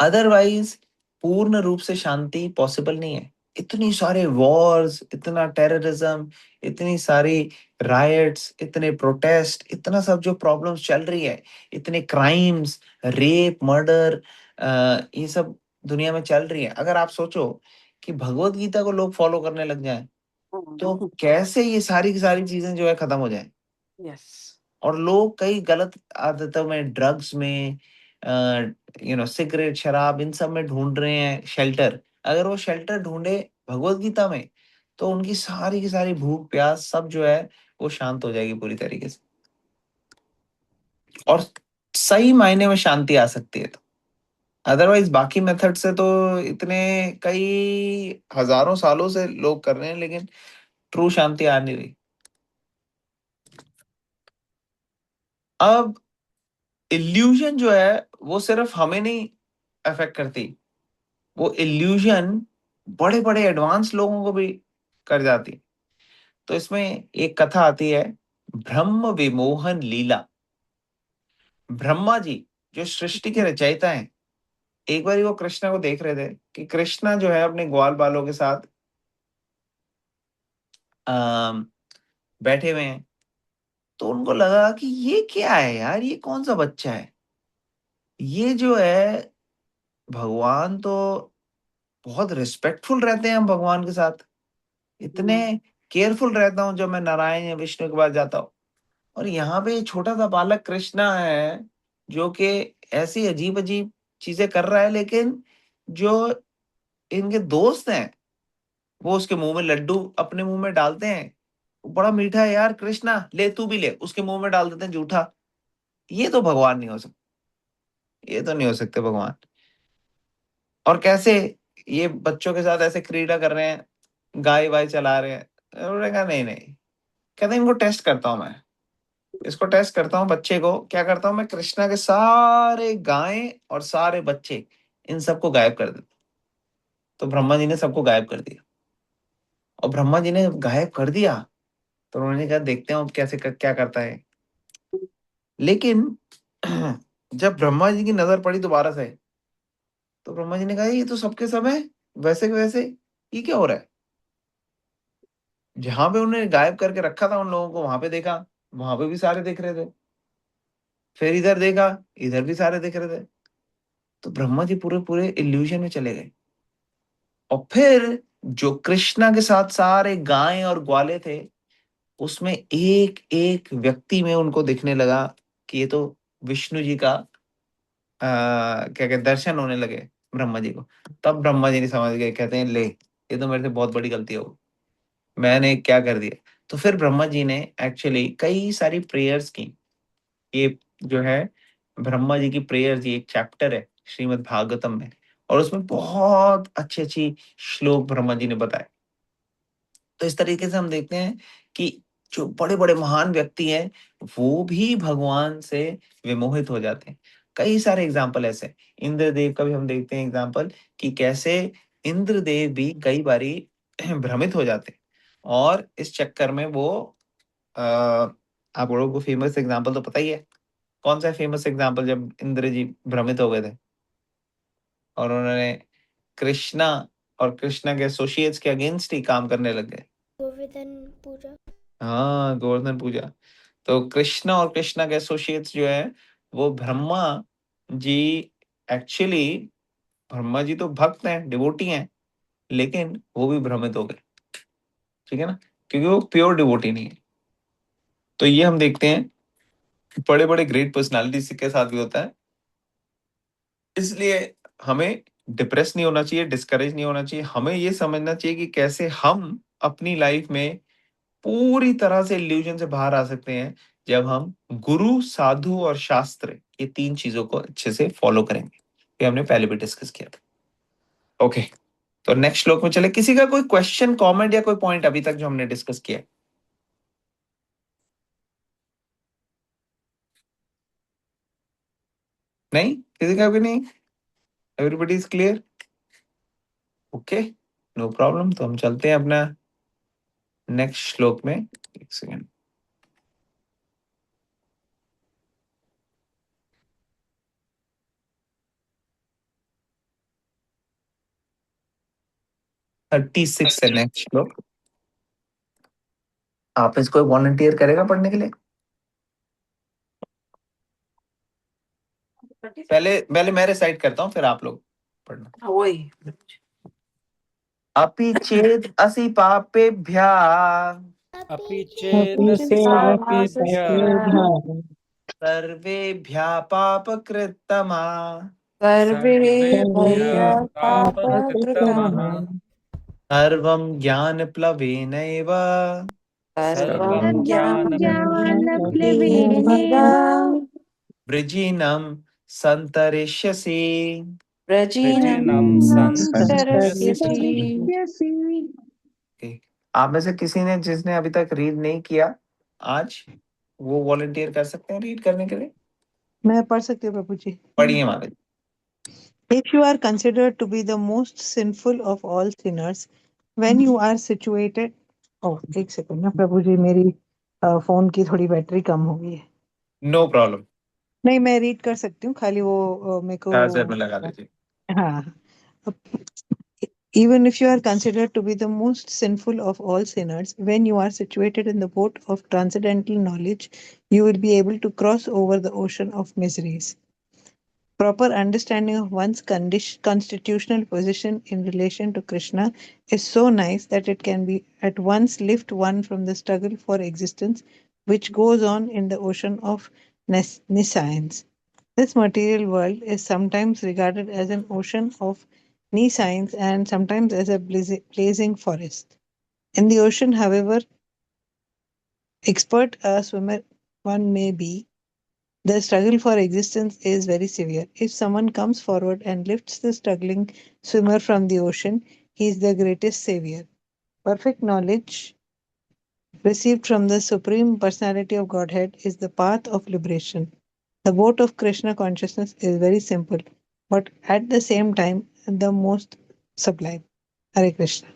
अदरवाइज पूर्ण रूप से शांति पॉसिबल नहीं है। इतनी सारे वॉर्स, इतना टेररिज्म, इतनी सारी रायट्स, इतने प्रोटेस्ट, इतना सब जो प्रॉब्लम्स चल रही है, इतने क्राइम्स, रेप, मर्डर, ये सब दुनिया में चल रही है। अगर आप सोचो कि भगवत गीता को लोग फॉलो करने लग जाएं तो कैसे ये सारी की सारी चीजें जो है खत्म हो जाए। Yes. और लोग कई गलत आदतों में, ड्रग्स में, सिगरेट, शराब, इन सब में ढूंढ रहे हैं शेल्टर। अगर वो शेल्टर ढूंढे भगवत गीता में तो उनकी सारी की सारी भूख प्यास सब जो है वो शांत हो जाएगी पूरी तरीके से, और सही मायने में शांति आ सकती है। तो अदरवाइज बाकी मेथड से तो इतने कई हजारों सालों से लोग कर रहे हैं लेकिन ट्रू शांति आ नहीं रही। अब इल्यूजन जो है वो सिर्फ हमें नहीं अफेक्ट करती, वो इल्यूजन बड़े बड़े एडवांस लोगों को भी कर जाती। तो इसमें एक कथा आती है, ब्रह्म विमोहन लीला। ब्रह्मा जी जो सृष्टि के रचयिता हैं, एक बार वो कृष्णा को देख रहे थे कि कृष्णा जो है अपने ग्वाल बालों के साथ अम, बैठे हुए हैं। तो उनको लगा कि ये क्या है यार, ये कौन सा बच्चा है, ये जो है भगवान तो बहुत रिस्पेक्टफुल रहते हैं हम भगवान के साथ, इतने केयरफुल रहता हूँ जब मैं नारायण या विष्णु के पास जाता हूँ। और यहाँ पे छोटा सा बालक कृष्णा है जो कि ऐसी अजीब अजीब चीजें कर रहा है, लेकिन जो इनके दोस्त हैं वो उसके मुंह में लड्डू अपने मुंह में डालते हैं, वो बड़ा मीठा है यार, कृष्णा ले तू भी ले, उसके मुंह में डाल देते हैं जूठा। ये तो भगवान नहीं हो सकता, ये तो नहीं हो सकते भगवान। और कैसे ये बच्चों के साथ ऐसे क्रीड़ा कर रहे हैं, गाय वाय चला रहे हैं। उन्होंने कहा नहीं नहीं, कहते इनको टेस्ट करता हूं मैं, इसको टेस्ट करता हूँ, बच्चे को क्या करता हूँ मैं, कृष्णा के सारे गायें और सारे बच्चे इन सबको गायब कर देता। तो ब्रह्मा जी ने सबको गायब कर दिया। और ब्रह्मा जी ने गायब कर दिया तो उन्होंने कहा देखते हैं अब कैसे क्या करता है। लेकिन जब ब्रह्मा जी की नजर पड़ी दोबारा से, तो ब्रह्मा जी ने कहा ये तो सबके सब है वैसे के वैसे, ये क्या हो रहा है। जहां पे उन्होंने गायब करके रखा था उन लोगों को, वहां पे देखा, वहां पे भी सारे दिख रहे थे। फिर इधर देखा, इधर भी सारे दिख रहे थे। तो ब्रह्मा जी पूरे पूरे इल्यूजन में चले गए। और फिर जो कृष्णा के साथ सारे गायें और ग्वाले थे, उसमें एक एक व्यक्ति में उनको दिखने लगा कि ये तो विष्णु जी का क्या कहते दर्शन होने लगे ब्रह्मा जी को। तब ब्रह्मा जी ने समझ गए, कहते हैं ले ये तो मेरे से बहुत बड़ी गलती हो, मैंने क्या कर दिया। तो फिर ब्रह्मा जी ने एक्चुअली कई सारी प्रेयर्स की। ये जो है ब्रह्मा जी की प्रेयर्स, ये एक चैप्टर है श्रीमद् भागवतम में, और उसमें बहुत अच्छी अच्छी श्लोक ब्रह्मा जी ने बताए। तो इस तरीके से हम देखते हैं कि जो बड़े बड़े महान व्यक्ति हैं वो भी भगवान से विमोहित हो जाते हैं। कई सारे एग्जाम्पल ऐसे हैं। इंद्रदेव का भी हम देखते हैं एग्जाम्पल कि कैसे इंद्रदेव भी कई बारी भ्रमित हो जाते हैं, और इस चक्कर में वो आप लोगों को फेमस एग्जाम्पल तो पता ही है, कौन सा फेमस एग्जाम्पल जब इंद्र जी भ्रमित हो गए थे और उन्होंने कृष्णा और कृष्णा के एसोसिएट्स के अगेंस्ट ही काम करने लग गए। गोवर्धन पूजा। हाँ, गोवर्धन पूजा। तो कृष्णा और कृष्णा के एसोसिएट्स जो है वो ब्रह्मा जी, एक्चुअली ब्रह्मा जी तो भक्त हैं, डिवोटी हैं, लेकिन वो भी भ्रमित हो गए, ठीक है ना, क्योंकि वो प्योर डिवोटी नहीं है। तो ये हम देखते हैं बड़े बड़े ग्रेट पर्सनालिटीज के साथ भी होता है। इसलिए हमें डिप्रेस नहीं होना चाहिए, डिस्करेज नहीं होना चाहिए। हमें ये समझना चाहिए कि कैसे हम अपनी लाइफ में पूरी तरह से इल्यूजन से बाहर आ सकते हैं जब हम गुरु, साधु और शास्त्र, ये तीन चीजों को अच्छे से फॉलो करेंगे। ये हमने पहले भी डिस्कस किया था। ओके, तो नेक्स्ट श्लोक में चले। किसी का कोई क्वेश्चन, कमेंट या कोई पॉइंट अभी तक जो हमने डिस्कस किया है? नहीं, किसी का भी नहीं? Everybody is clear? Okay, no problem. तो हम चलते हैं अपना नेक्स्ट श्लोक में। एक सेकेंड। थर्टी सिक्स है नेक्स्ट श्लोक। आप इसको वॉलंटियर करेगा पढ़ने के लिए? पहले पहले मैं रिसाइट करता हूँ, फिर आप लोग पढ़ना। वही अपि चेद असि पापेभ्यः अपि अपि चेदपि चेदपि सर्वेभ्यः पापकृत्तमा सर्वे सर्वेभ्यः पापकृतम् पापकृतमः सर्वं ज्ञानप्लवेनैव सर्वं सर्वं ज्ञानप्लवेनैव वृजिनं सन्तरिष्यसि। प्रजीनं वृजिनं तरस्यसि। सन्तरिष्यसि। Okay. आप में से किसी ने, जिसने अभी तक रीड नहीं किया आज, वो वॉलंटियर कर सकते हैं रीड करने के लिए? मैं पढ़ सकती हूँ प्रभु जी। पढ़िए महाराज। If you are considered to be the most sinful of all sinners, when you are situated, oh एक सेकंड ना प्रभु जी, मेरी फोन की थोड़ी बैटरी कम हो गई है। नो प्रॉब्लम, नहीं, मैं रीड कर सकती हूँ, खाली वो मेरे चार्जर में को लगा लीजिए। हाँ। Even if you are considered to be the most sinful of all sinners, when you are situated in the boat of transcendental knowledge, you will be able to cross over the ocean of miseries. Proper understanding of one's constitutional position in relation to Krishna is so nice that it can be at once lift one from the struggle for existence which goes on in the ocean of nescience. This material world is sometimes regarded as an ocean of nescience and sometimes as a blazing forest. In the ocean, however expert a swimmer one may be, the struggle for existence is very severe. If someone comes forward and lifts the struggling swimmer from the ocean, he is the greatest savior. Perfect knowledge received from the Supreme Personality of Godhead is the path of liberation. The boat of Krishna consciousness is very simple, but at the same time the most sublime. Hare Krishna.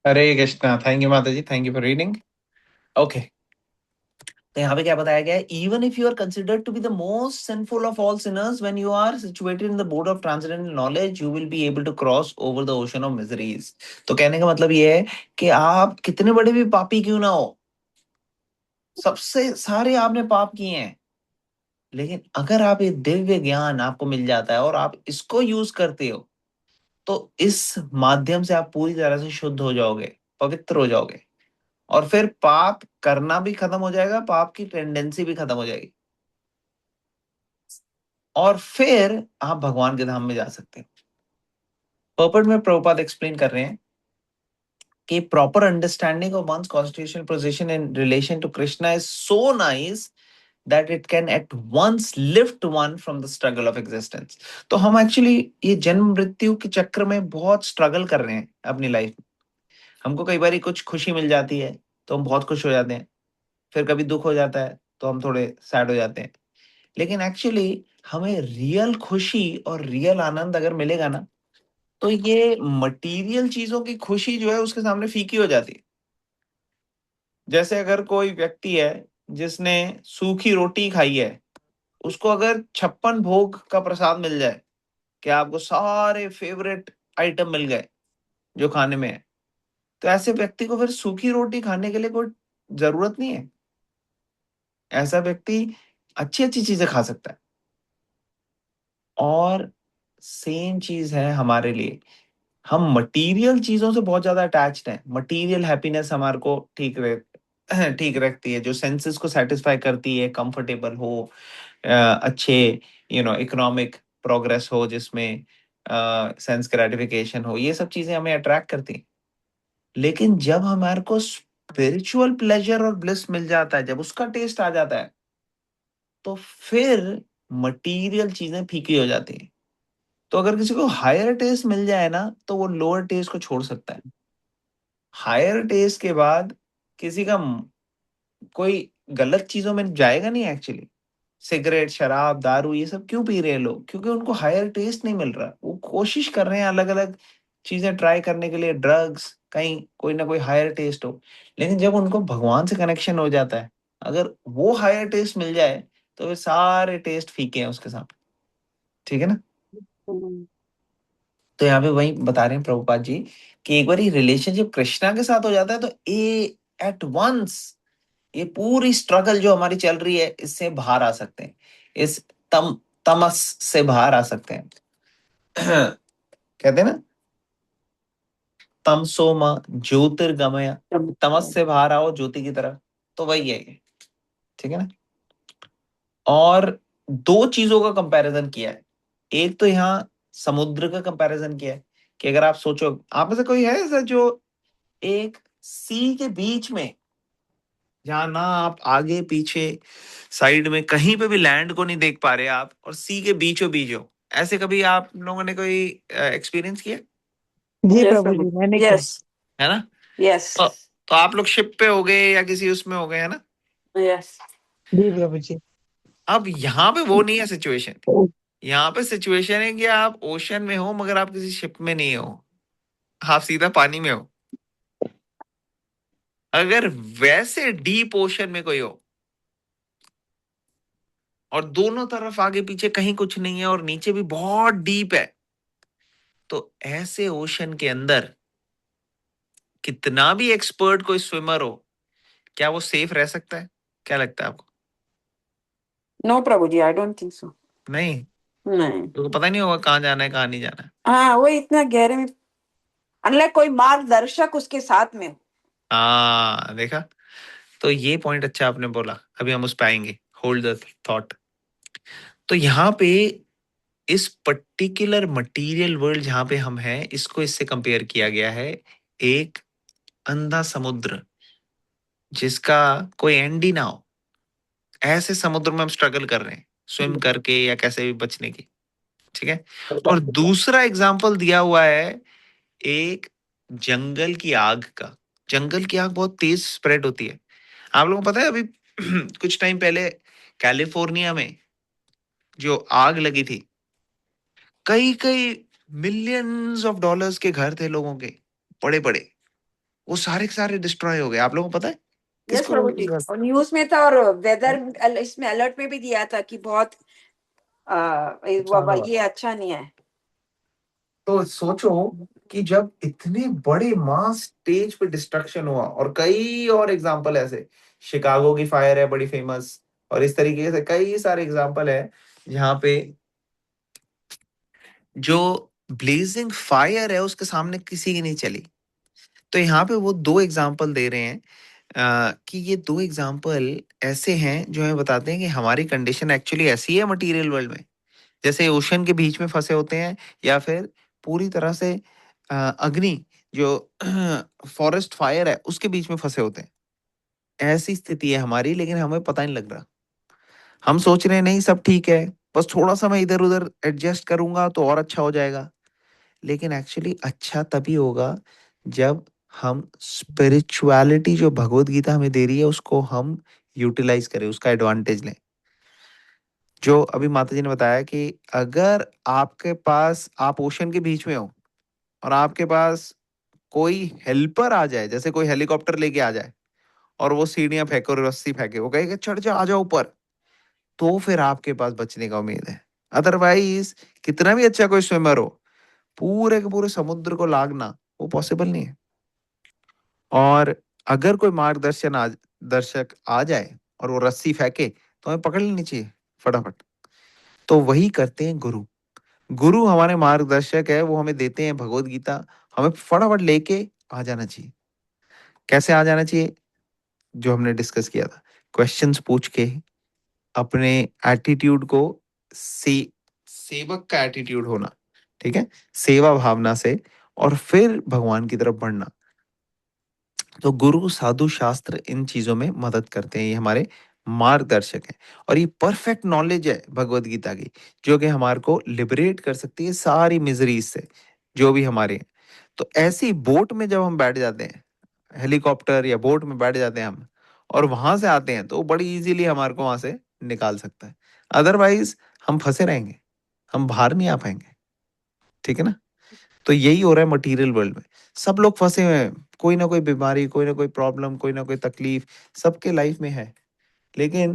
Hare Krishna. Thank you माता जी, thank you for reading. Okay, तो यहाँ पे क्या बताया गया है? Even if you are considered to be the most sinful of all sinners, when you are situated in the board of transcendental knowledge, you will be able to cross over the ocean of miseries. तो कहने का मतलब ये है कि आप कितने बड़े भी पापी क्यों ना हो, सबसे सारे आपने पाप किए हैं, लेकिन अगर आप ये दिव्य ज्ञान आपको मिल जाता है और आप इसको यूज करते हो, तो इस माध्यम से आप पूरी तरह से शुद्ध हो जाओगे, पवित्र हो जाओगे, और फिर पाप करना भी खत्म हो जाएगा, पाप की टेंडेंसी भी खत्म हो जाएगी, और फिर आप भगवान के धाम में जा सकते हैं। पर्पट में प्रभुपाद एक्सप्लेन कर रहे हैं कि proper understanding of one's constitutional position in relation to Krishna is so nice that it can at once lift one from the struggle of existence. तो हम एक्चुअली ये जन्म मृत्यु के चक्र में बहुत स्ट्रगल कर रहे हैं अपनी लाइफ में। हमको कई बार कुछ खुशी मिल जाती है तो हम बहुत खुश हो जाते हैं, फिर कभी दुख हो जाता है तो हम थोड़े सैड हो जाते हैं, लेकिन एक्चुअली हमें रियल खुशी और रियल आनंद अगर मिलेगा ना, तो ये मटेरियल चीजों की खुशी जो है उसके सामने फीकी हो जाती है। जैसे अगर कोई व्यक्ति है जिसने सूखी रोटी खाई है, उसको अगर 56 भोग का प्रसाद मिल जाए कि आपको सारे फेवरेट आइटम मिल गए जो खाने में है, तो ऐसे व्यक्ति को फिर सूखी रोटी खाने के लिए कोई जरूरत नहीं है। ऐसा व्यक्ति अच्छी अच्छी चीजें खा सकता है। और सेम चीज है हमारे लिए। हम मटेरियल चीजों से बहुत ज्यादा अटैच्ड हैं। मटेरियल हैप्पीनेस हमारे को ठीक रखती है, जो सेंसेस को सेटिस्फाई करती है, कंफर्टेबल हो, अच्छे इकोनॉमिक प्रोग्रेस हो, जिसमें सेंस ग्रेटिफिकेशन हो, ये सब चीजें हमें अट्रैक्ट करती हैं। लेकिन जब हमारे को स्पिरिचुअल प्लेजर और ब्लिस मिल जाता है, जब उसका टेस्ट आ जाता है, तो फिर मटेरियल चीजें फीकी हो जाती हैं। तो अगर किसी को हायर टेस्ट मिल जाए ना, तो वो लोअर टेस्ट को छोड़ सकता है। हायर टेस्ट के बाद किसी का कोई गलत चीजों में जाएगा नहीं एक्चुअली। सिगरेट, शराब, दारू, ये सब क्यों पी रहे हैं लोग? क्योंकि उनको हायर टेस्ट नहीं मिल रहा। वो कोशिश कर रहे हैं अलग अलग चीजें ट्राई करने के लिए, ड्रग्स, कहीं कोई ना कोई हायर टेस्ट हो। लेकिन जब उनको भगवान से कनेक्शन हो जाता है, अगर वो हायर टेस्ट मिल जाए, तो वे सारे टेस्ट फीके हैं उसके साथ। ठीक है ना? तो यहाँ पे वही बता रहे हैं प्रभुपाद जी कि एक बार रिलेशनशिप कृष्णा के साथ हो जाता है, तो एट वंस ये पूरी स्ट्रगल जो हमारी चल रही है, इससे बाहर आ सकते हैं। इस तमस से बाहर आ सकते हैं। कहते हैं ना, तमसो म ज्योतिर्गमय, तमस से बाहर आओ ज्योति की तरफ। तो वही है ये। ठीक है ना? और दो चीजों का कंपैरिजन किया है। एक तो यहाँ समुद्र का कंपैरिजन किया है कि अगर आप सोचो, आप में से कोई है ऐसा जो एक सी के बीच में, जहां ना आप आगे पीछे साइड में कहीं पे भी लैंड को नहीं देख पा रहे आप, और सी के बीचों बीच हो, ऐसे कभी आप लोगों ने कोई एक्सपीरियंस किया जी Yes, प्रभु जी, Prabhu. मैंने किया। Yes, है ना? yes, तो आप लोग शिप पे हो गए या किसी उसमें हो गए, है ना? yes. जी प्रभु जी। अब यहाँ पे वो नहीं है सिचुएशन। यहाँ पे सिचुएशन है कि आप ओशन में हो, मगर आप किसी शिप में नहीं हो, आप सीधा पानी में हो। अगर वैसे डीप ओशन में कोई हो, और दोनों तरफ आगे पीछे कहीं कुछ नहीं है, और नीचे भी बहुत डीप है, तो ऐसे ओशन के अंदर कितना भी एक्सपर्ट कोई स्विमर हो, क्या वो सेफ रह सकता है? क्या लगता है आपको? No, Prabhuji, I don't think so. नहीं। नहीं। तो पता नहीं होगा कहाँ जाना है, कहाँ नहीं जाना है। हाँ, वो इतना गहरे में, अनलाइक कोई मार्गदर्शक उसके साथ में हो। हाँ, देखा? तो ये पॉइंट अच्छा आपने बोला, अभी हम उस पे आएंगे। Hold the thought. तो यहाँ पे इस पर्टिकुलर मटेरियल वर्ल्ड जहां पे हम हैं, इसको इससे कंपेयर किया गया है एक अंधा समुद्र, जिसका कोई एंड ही ना हो। ऐसे समुद्र में हम स्ट्रगल कर रहे हैं, स्विम करके या कैसे भी बचने की। ठीक है? और दूसरा एग्जाम्पल दिया हुआ है एक जंगल की आग का। जंगल की आग बहुत तेज स्प्रेड होती है। आप लोगों को पता है, अभी कुछ टाइम पहले कैलिफोर्निया में जो आग लगी थी, कई कई मिलियंस ऑफ डॉलर्स के घर थे लोगों के, बड़े बड़े, वो सारे के सारे डिस्ट्रॉय हो गए। आप लोगों को पता है? यस किसको प्रभु जी, और न्यूज में था, और वेदर इसमें अलर्ट में भी दिया था कि बहुत ये अच्छा नहीं है। तो सोचो कि जब इतने बड़े मास स्टेज पे डिस्ट्रक्शन हुआ, और कई और एग्जांपल ऐसे, शिकागो की फायर है बड़ी फेमस, और इस तरीके से कई सारे एग्जांपल है जहां पे जो ब्लेजिंग फायर है उसके सामने किसी की नहीं चली। तो यहाँ पे वो दो एग्जांपल दे रहे हैं कि ये दो एग्जांपल ऐसे हैं जो हमें बताते हैं कि हमारी कंडीशन एक्चुअली ऐसी है मटेरियल वर्ल्ड में, जैसे ओशन के बीच में फंसे होते हैं, या फिर पूरी तरह से अग्नि जो फॉरेस्ट फायर है उसके बीच में फंसे होते हैं। ऐसी स्थिति है हमारी, लेकिन हमें पता नहीं लग रहा। हम सोच रहे हैं नहीं सब ठीक है, बस थोड़ा सा मैं इधर उधर एडजस्ट करूंगा तो और अच्छा हो जाएगा। लेकिन एक्चुअली अच्छा तभी होगा जब हम स्पिरिचुअलिटी जो भगवत गीता हमें दे रही है उसको हम यूटिलाइज करें, उसका एडवांटेज लें। जो अभी माता जी ने बताया कि अगर आपके पास, आप ओशन के बीच में हो और आपके पास कोई हेल्पर आ जाए, जैसे कोई हेलीकॉप्टर लेके आ जाए और वो सीढ़ियां फेंके और रस्सी फेंके, वो कहेगा चढ़ जा, आ जाओ ऊपर, तो फिर आपके पास बचने का उम्मीद है। अदरवाइज कितना भी अच्छा कोई स्विमर हो, पूरे के पूरे समुद्र को लागना वो पॉसिबल नहीं है। और अगर कोई दर्शक आ जाए और वो रस्सी फेंके तो हमें पकड़ लेनी चाहिए फटाफट। तो वही करते हैं गुरु। गुरु हमारे मार्गदर्शक है, वो हमें देते हैं भगवत गीता, हमें फटाफट लेके आ जाना चाहिए। कैसे आ जाना चाहिए? जो हमने डिस्कस किया था, क्वेश्चंस पूछ के अपने एटीट्यूड को से सेवक का एटीट्यूड होना, ठीक है, सेवा भावना से, और फिर भगवान की तरफ बढ़ना। तो गुरु साधु शास्त्र इन चीजों में मदद करते हैं, ये हमारे मार्गदर्शक हैं। और ये परफेक्ट नॉलेज है भगवत गीता की, जो कि हमारे को लिबरेट कर सकती है सारी मिजरीज से जो भी हमारे हैं। तो ऐसी बोट में जब हम बैठ जाते हैं, हेलीकॉप्टर या बोट में बैठ जाते हैं हम, और वहां से आते हैं, तो वो बड़ी इजीली हमारे को वहां से निकाल सकता है। अदरवाइज हम फंसे रहेंगे, हम बाहर नहीं आ पाएंगे। ठीक है ना? तो यही हो रहा है मटेरियल वर्ल्ड में, सब लोग फंसे हुए हैं, कोई ना कोई बीमारी, कोई ना कोई प्रॉब्लम, कोई ना कोई तकलीफ सबके लाइफ में है। लेकिन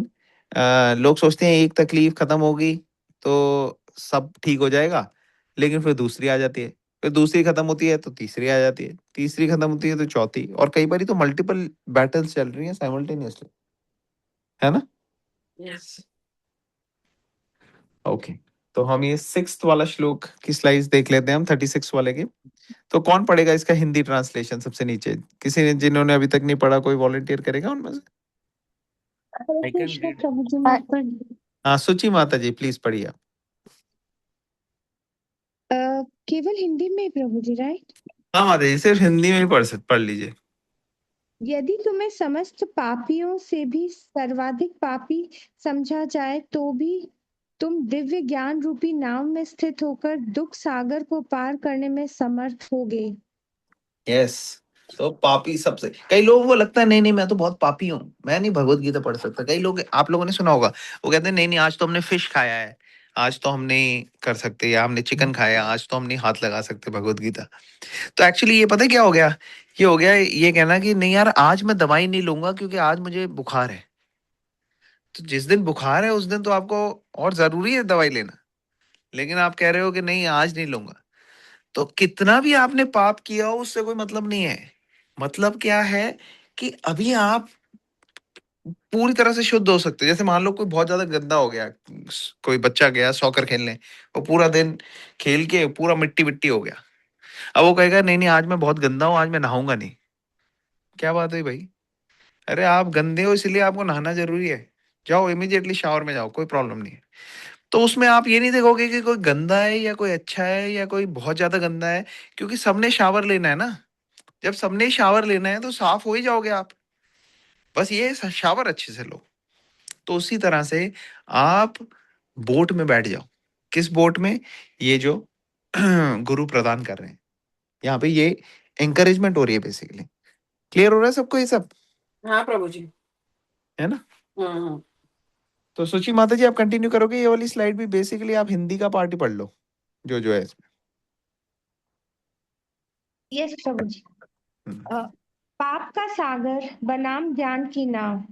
लोग सोचते हैं एक तकलीफ खत्म होगी तो सब ठीक हो जाएगा, लेकिन फिर दूसरी आ जाती है, फिर दूसरी खत्म होती है तो तीसरी आ जाती है, तीसरी खत्म होती है तो चौथी, और कई बार तो मल्टीपल बैटल्स चल रही हैं साइमल्टेनियसली, है ना? Yes. ओके, तो हम ये 6th वाला श्लोक की स्लाइड्स देख लेते हैं, हम 36 वाले की। तो कौन पढ़ेगा इसका हिंदी ट्रांसलेशन? सबसे नीचे किसी ने, जिन्होंने अभी तक नहीं पढ़ा, कोई वॉलंटियर करेगा उनमें से? हरे I can कृष्ण read. प्रभु जी, मैं पढ़ हाँ, सुचि माता जी प्लीज पढ़िए आप। केवल हिंदी में ही प्रभु जी, राइट? हाँ माता जी, सिर्फ हिंदी में ही पढ़ लीजिए। यदि तुम्हें समस्त पापियों से भी सर्वाधिक पापी समझा जाए तो भी तुम दिव्य ज्ञान रूपी नाव में स्थित होकर दुख सागर को पार करने में समर्थ होगे। यस, तो पापी सबसे, कई लोगों को लगता है नहीं नहीं मैं तो बहुत पापी हूँ, मैं नहीं भगवत गीता पढ़ सकता। कई लोग, आप लोगों ने सुना होगा, वो कहते हैं नहीं नहीं आज तो हमने फिश खाया है, आज तो हम नहीं कर सकते, या हमने चिकन खाया, आज तो हम नहीं हाथ लगा सकते भगवत गीता। तो एक्चुअली ये पता है क्या हो गया? ये हो गया ये कहना कि नहीं यार आज मैं दवाई नहीं लूंगा क्योंकि आज मुझे बुखार है। तो जिस दिन बुखार है उस दिन तो आपको और जरूरी है दवाई लेना, लेकिन आप कह रहे हो कि नहीं आज नहीं लूंगा। तो कितना भी आपने पाप किया हो उससे कोई मतलब नहीं है। मतलब क्या है कि अभी आप पूरी तरह से शुद्ध हो सकते हैं। जैसे मान लो कोई बहुत ज्यादा गंदा हो गया, कोई बच्चा गया सॉकर खेलने, वो पूरा दिन खेल के पूरा मिट्टी मिट्टी हो गया, अब वो कहेगा नहीं नहीं आज मैं बहुत गंदा हूं, आज मैं नहाऊंगा नहीं। क्या बात है भाई? अरे आप गंदे हो इसलिए आपको नहाना जरूरी है? जाओ इमीडिएटली शावर में जाओ, कोई प्रॉब्लम नहीं है। तो उसमें आप ये नहीं देखोगे कि कोई गंदा है या कोई अच्छा है या कोई बहुत ज्यादा गंदा है, क्योंकि सबने शावर लेना है ना। जब सबने शावर लेना है तो साफ हो ही जाओगे आप, बस ये शावर अच्छे से लो। तो उसी तरह से आप बोट में बैठ जाओ। किस बोट में? ये जो गुरु प्रदान कर रहे हैं, यहाँ पे ये एंकरेजमेंट हो रही है बेसिकली। क्लियर हो रहा है सबको ये सब? हाँ प्रभु जी। है ना? हम्म। तो सुचि माता जी आप कंटिन्यू करोगे? ये वाली स्लाइड भी बेसिकली आप हिंदी का पार्ट ही पढ़ लो, जो है इसमें। यस प्रभु जी। हम्म। पाप का सागर बनाम ज्ञान की नाव।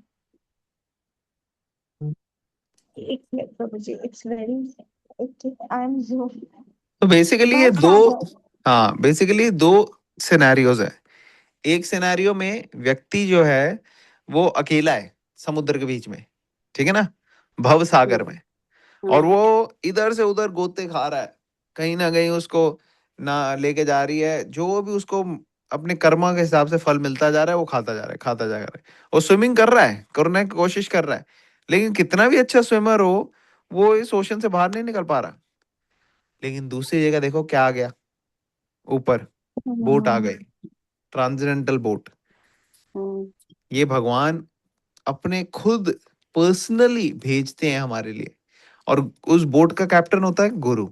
एक मिनट प्रभु जी, इट्स वेरी, आई एम जो तो बेसिकली ये भव दो, सागर। हाँ बेसिकली दो सिनेरियोज है। एक सिनेरियो में व्यक्ति जो है वो अकेला है समुद्र के बीच में, ठीक है ना, भव सागर में, और वो इधर से उधर गोते खा रहा है, कहीं ना कहीं उसको ना लेके जा रही है, जो भी उसको अपने कर्मा के हिसाब से फल मिलता जा रहा है वो खाता जा रहा है, खाता जा रहा है। वो स्विमिंग कर रहा है, करने की कोशिश कर रहा है, लेकिन कितना भी अच्छा स्विमर हो वो इस ओशन से बाहर नहीं निकल पा रहा। लेकिन दूसरी जगह देखो क्या आ गया, ऊपर बोट आ गई, ट्रांसजेंडल बोट। ये भगवान अपने खुद पर्सनली भेजते हैं हमारे लिए, और उस बोट का कैप्टन होता है गुरु,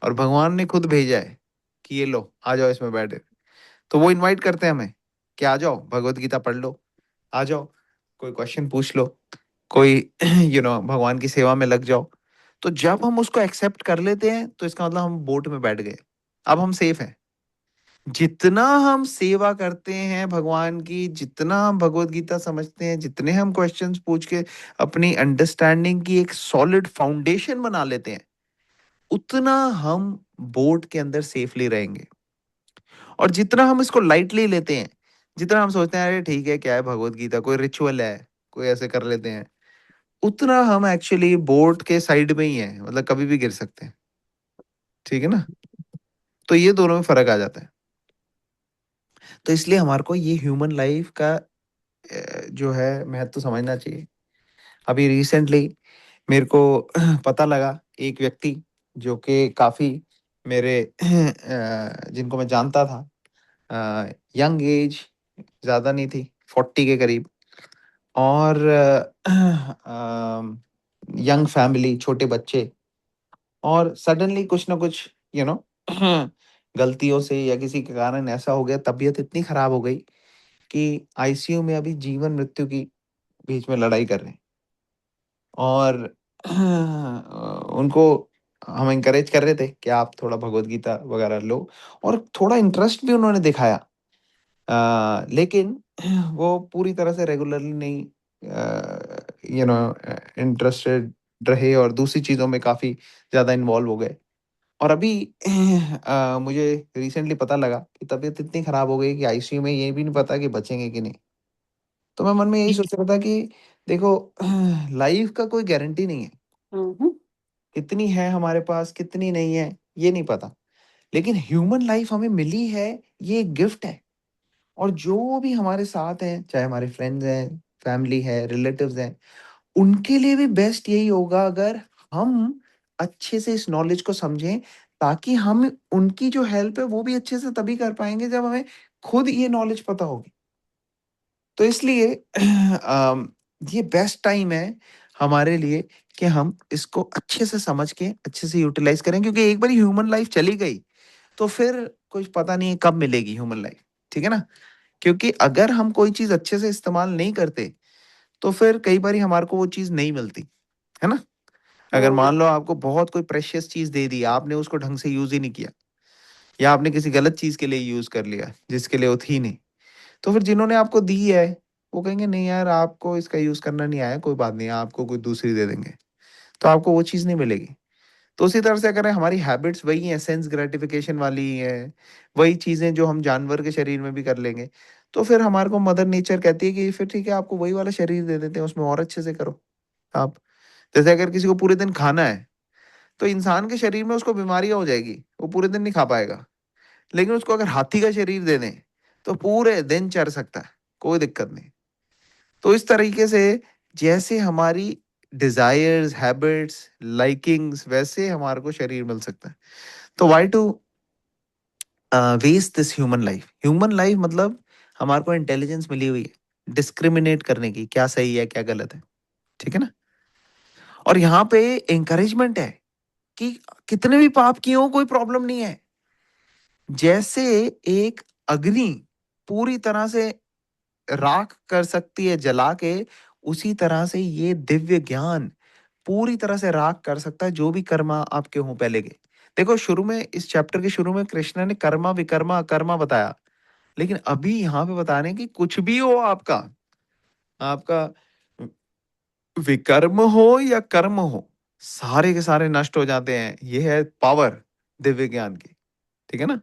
और भगवान ने खुद भेजा है कि ये लो आ जाओ इसमें बैठे। तो वो इनवाइट करते हैं हमें कि आ जाओ भगवत गीता पढ़ लो, आ जाओ कोई क्वेश्चन पूछ लो, कोई भगवान की सेवा में लग जाओ। तो जब हम उसको एक्सेप्ट कर लेते हैं तो इसका मतलब हम बोट में बैठ गए, अब हम सेफ हैं। जितना हम सेवा करते हैं भगवान की, जितना हम भगवत गीता समझते हैं, जितने हम क्वेश्चंस पूछ के अपनी अंडरस्टैंडिंग की एक सॉलिड फाउंडेशन बना लेते हैं, उतना हम बोट के अंदर सेफली रहेंगे। और जितना हम इसको लाइटली लेते हैं, जितना हम सोचते हैं अरे ठीक है क्या है भगवत गीता, कोई रिचुअल है, कोई ऐसे कर लेते हैं, उतना हम एक्चुअली बोर्ड के साइड में ही है, मतलब कभी भी गिर सकते हैं। ठीक है ना? तो ये दोनों में फर्क आ जाता है। तो इसलिए हमारे को ये ह्यूमन लाइफ का जो है महत्व समझना चाहिए। अभी रिसेंटली मेरे को पता लगा एक व्यक्ति जो कि काफी मेरे जिनको मैं जानता था, यंग एज, ज्यादा नहीं थी, 40 के करीब, और यंग फैमिली, छोटे बच्चे, और सडनली कुछ ना कुछ गलतियों से या किसी के कारण ऐसा हो गया, तबीयत इतनी खराब हो गई कि आईसीयू में अभी जीवन मृत्यु की बीच में लड़ाई कर रहे हैं। और उनको हम encourage कर रहे थे कि आप थोड़ा भगवत गीता वगैरह लो, और थोड़ा इंटरेस्ट भी उन्होंने दिखाया, लेकिन वो पूरी तरह से रेगुलरली नहीं इंटरेस्टेड रहे, और दूसरी चीज़ों में काफ़ी ज़्यादा इन्वॉल्व हो गए। और अभी मुझे रिसेंटली पता लगा कि तबीयत इतनी खराब हो गई कि आईसीयू में ये भी नहीं पता कि बचेंगे कि नहीं। तो मैं मन में यही सोच रहा था कि देखो, लाइफ का कोई गारंटी नहीं है, हम्म, कितनी है हमारे पास, कितनी नहीं है, ये नहीं पता। लेकिन ह्यूमन लाइफ हमें मिली है, ये एक गिफ्ट है। और जो भी हमारे साथ हैं, चाहे हमारे फ्रेंड्स हैं, फैमिली है, रिलेटिव्स हैं, उनके लिए भी बेस्ट यही होगा अगर हम अच्छे से इस नॉलेज को समझें, ताकि हम उनकी जो हेल्प है वो भी अच्छे से तभी कर पाएंगे जब हमें खुद ये नॉलेज पता होगी। तो इसलिए ये बेस्ट टाइम है हमारे लिए कि हम इसको अच्छे से समझ के अच्छे से यूटिलाइज करें, क्योंकि एक बार ह्यूमन लाइफ चली गई तो फिर कुछ पता नहीं है कब मिलेगी ह्यूमन लाइफ। ठीक है ना? क्योंकि अगर हम कोई चीज अच्छे से इस्तेमाल नहीं करते तो फिर कई बार हमारे को वो चीज नहीं मिलती, है ना? अगर मान लो आपको बहुत कोई प्रेशियस चीज दे दी, आपने उसको ढंग से यूज ही नहीं किया, या आपने किसी गलत चीज के लिए यूज कर लिया जिसके लिए वो थी नहीं, तो फिर जिन्होंने आपको दी है वो कहेंगे नहीं यार आपको इसका यूज करना नहीं आया, कोई बात नहीं, आपको कोई दूसरी दे देंगे, तो आपको वो चीज नहीं मिलेगी। तो उसी तरह से अगर हमारी हैबिट्स वही हैं, सेंस ग्रेटिफिकेशन वाली ही है, वही चीजें जो हम जानवर के शरीर में भी कर लेंगे, तो फिर हमारे को मदर नेचर कहती है कि फिर ठीक है आपको वही वाला शरीर दे देते हैं, उसमें और अच्छे से करो आप। जैसे अगर किसी को पूरे दिन खाना है, तो इंसान के शरीर में उसको बीमारियां हो जाएगी, वो पूरे दिन नहीं खा पाएगा। लेकिन उसको अगर हाथी का शरीर दे दें तो पूरे दिन चर सकता है, कोई दिक्कत नहीं। तो इस तरीके से जैसे हमारी डिजायर्स, हैबिट्स, लाइकिंग्स, वैसे हमारे को शरीर मिल सकता है। तो why to waste this human life? Human life मतलब हमारे को इंटेलिजेंस मिली हुई है डिस्क्रिमिनेट करने की, क्या सही है क्या गलत है। ठीक है ना? और यहाँ पे encouragement है कि कितने भी पाप किए हो कोई प्रॉब्लम नहीं है। जैसे एक अग्नि पूरी तरह से राख कर सकती है जला के, उसी तरह से ये दिव्य ज्ञान पूरी तरह से राख कर सकता है जो भी कर्मा आपके हों पहले के। देखो शुरू में, इस चैप्टर के शुरू में कृष्ण ने कर्मा विकर्मा अकर्मा बताया, लेकिन अभी यहाँ पे बता रहे हैं कि कुछ भी हो आपका, आपका विकर्म हो या कर्म हो, सारे के सारे नष्ट हो जाते हैं। ये है पावर दिव्य ज्ञान की। ठीक है ना?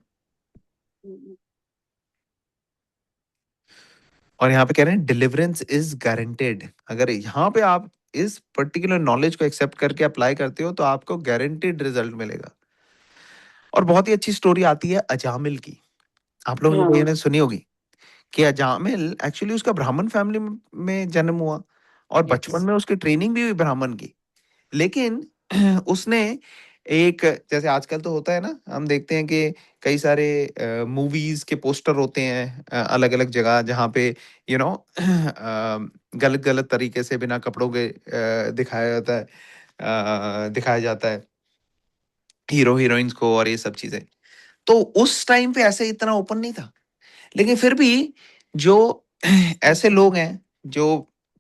और यहाँ पे कह रहे हैं डिलीवरेंस इज गारंटेड। अगर यहाँ पे आप इस पर्टिकुलर नॉलेज को एक्सेप्ट करके अप्लाई करते हो तो आपको गारंटेड रिजल्ट मिलेगा। और बहुत ही अच्छी स्टोरी आती है अजामिल की, आप लोगों ने कोई ने सुनी होगी, कि अजामिल एक्चुअली उसका ब्राह्मण फैमिली में जन्म हुआ, और बचपन में उसकी ट्रेनिंग भी हुई ब्राह्मण की। लेकिन उसने एक, जैसे आजकल तो होता है ना, हम देखते हैं कि कई सारे मूवीज के पोस्टर होते हैं अलग अलग जगह, जहाँ पे यू नो गलत गलत तरीके से बिना कपड़ों के दिखाया जाता है, दिखाया जाता है हीरो हीरोइंस को और ये सब चीजें। तो उस टाइम पे ऐसे इतना ओपन नहीं था, लेकिन फिर भी जो ऐसे लोग हैं जो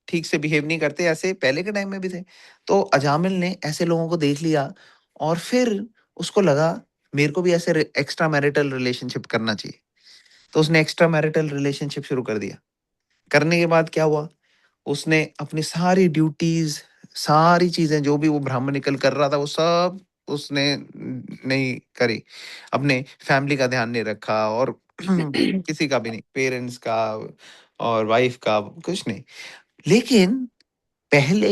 ठीक से बिहेव नहीं करते, ऐसे पहले के टाइम में भी थे। तो अजामिल ने ऐसे लोगों को देख लिया, और फिर उसको लगा मेरे को भी ऐसे एक्स्ट्रा मैरिटल रिलेशनशिप करना चाहिए। तो उसने एक्स्ट्रा मैरिटल रिलेशनशिप शुरू कर दिया। करने के बाद क्या हुआ, उसने अपनी सारी ड्यूटीज, सारी चीजें जो भी वो ब्राह्मण निकल कर रहा था वो सब उसने नहीं करी, अपने फैमिली का ध्यान नहीं रखा, और किसी का भी नहीं, पेरेंट्स का और वाइफ का, कुछ नहीं। लेकिन पहले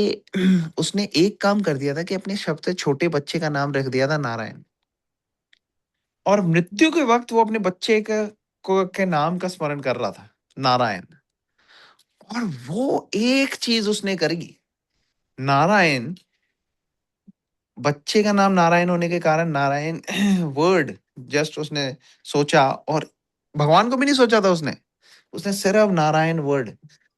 उसने एक काम कर दिया था कि अपने सबसे छोटे बच्चे का नाम रख दिया था नारायण, और मृत्यु के वक्त वो अपने बच्चे के नाम का स्मरण कर रहा था, नारायण। और वो एक चीज उसने करी, नारायण, बच्चे का नाम नारायण होने के कारण नारायण वर्ड जस्ट उसने सोचा, और भगवान को भी नहीं सोचा था उसने, उसने सिर्फ नारायण वर्ड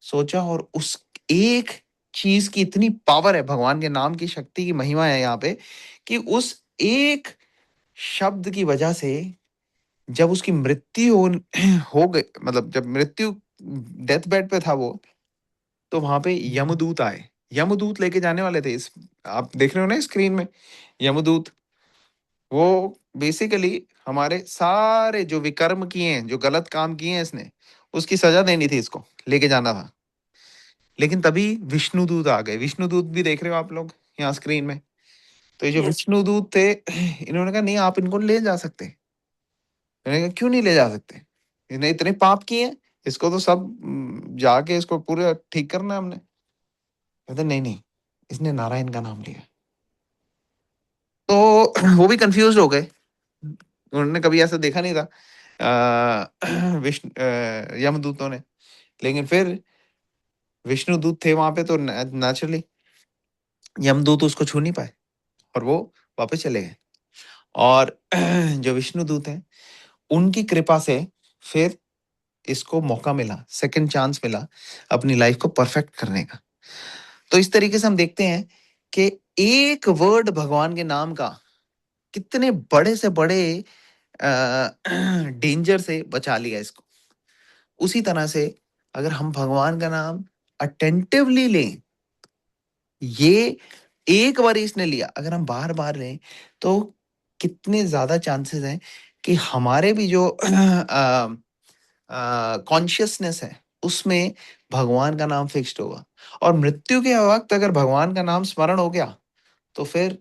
सोचा, और उस एक चीज की इतनी पावर है, भगवान के नाम की शक्ति की महिमा है यहाँ पे, कि उस एक शब्द की वजह से जब उसकी मृत्यु हो गई, मतलब जब मृत्यु डेथ बेड पे था वो, तो वहां पे यमदूत आए। यमदूत लेके जाने वाले थे, इस आप देख रहे हो ना स्क्रीन में, यमदूत वो बेसिकली हमारे सारे जो विकर्म किए हैं, जो गलत काम किए हैं इसने, उसकी सजा देनी थी, इसको लेके जाना था। लेकिन तभी विष्णुदूत आ गए। विष्णुदूत भी देख रहे हो आप लोग यहाँ स्क्रीन में। तो ये जो Yes. विष्णुदूत थे, इन्होंने कहा नहीं, आप इनको ले जा सकते। मैंने कहा क्यों नहीं ले जा सकते, इन्हें इतने पाप किए हैं, इसको तो सब जाके इसको पूरा ठीक करना है हमने। कहते नहीं नहीं, इसने नारायण का नाम लिया। तो वो भी कंफ्यूज हो गए, उन्होंने कभी ऐसा देखा नहीं था विष्णु यमदूतों ने। लेकिन फिर विष्णुदूत थे वहां पे, तो नेचुरली यमदूत उसको छू नहीं पाए, और वो वापस चले गए। और जो विष्णुदूत हैं, उनकी कृपा से फिर इसको मौका मिला, सेकंड चांस मिला अपनी लाइफ को परफेक्ट करने का। तो इस तरीके से हम देखते हैं कि एक वर्ड भगवान के नाम का कितने बड़े से बड़े डेंजर से बचा लिया इसको। उसी तरह से अगर हम भगवान का नाम अटेंटिवली लें, ये एक बार इसने लिया, अगर हम बार बार लें, तो कितने ज्यादा चांसेस हैं कि हमारे भी जो कॉन्शियसनेस है उसमें भगवान का नाम फिक्स्ड होगा। और मृत्यु के वक्त अगर भगवान का नाम स्मरण हो गया, तो फिर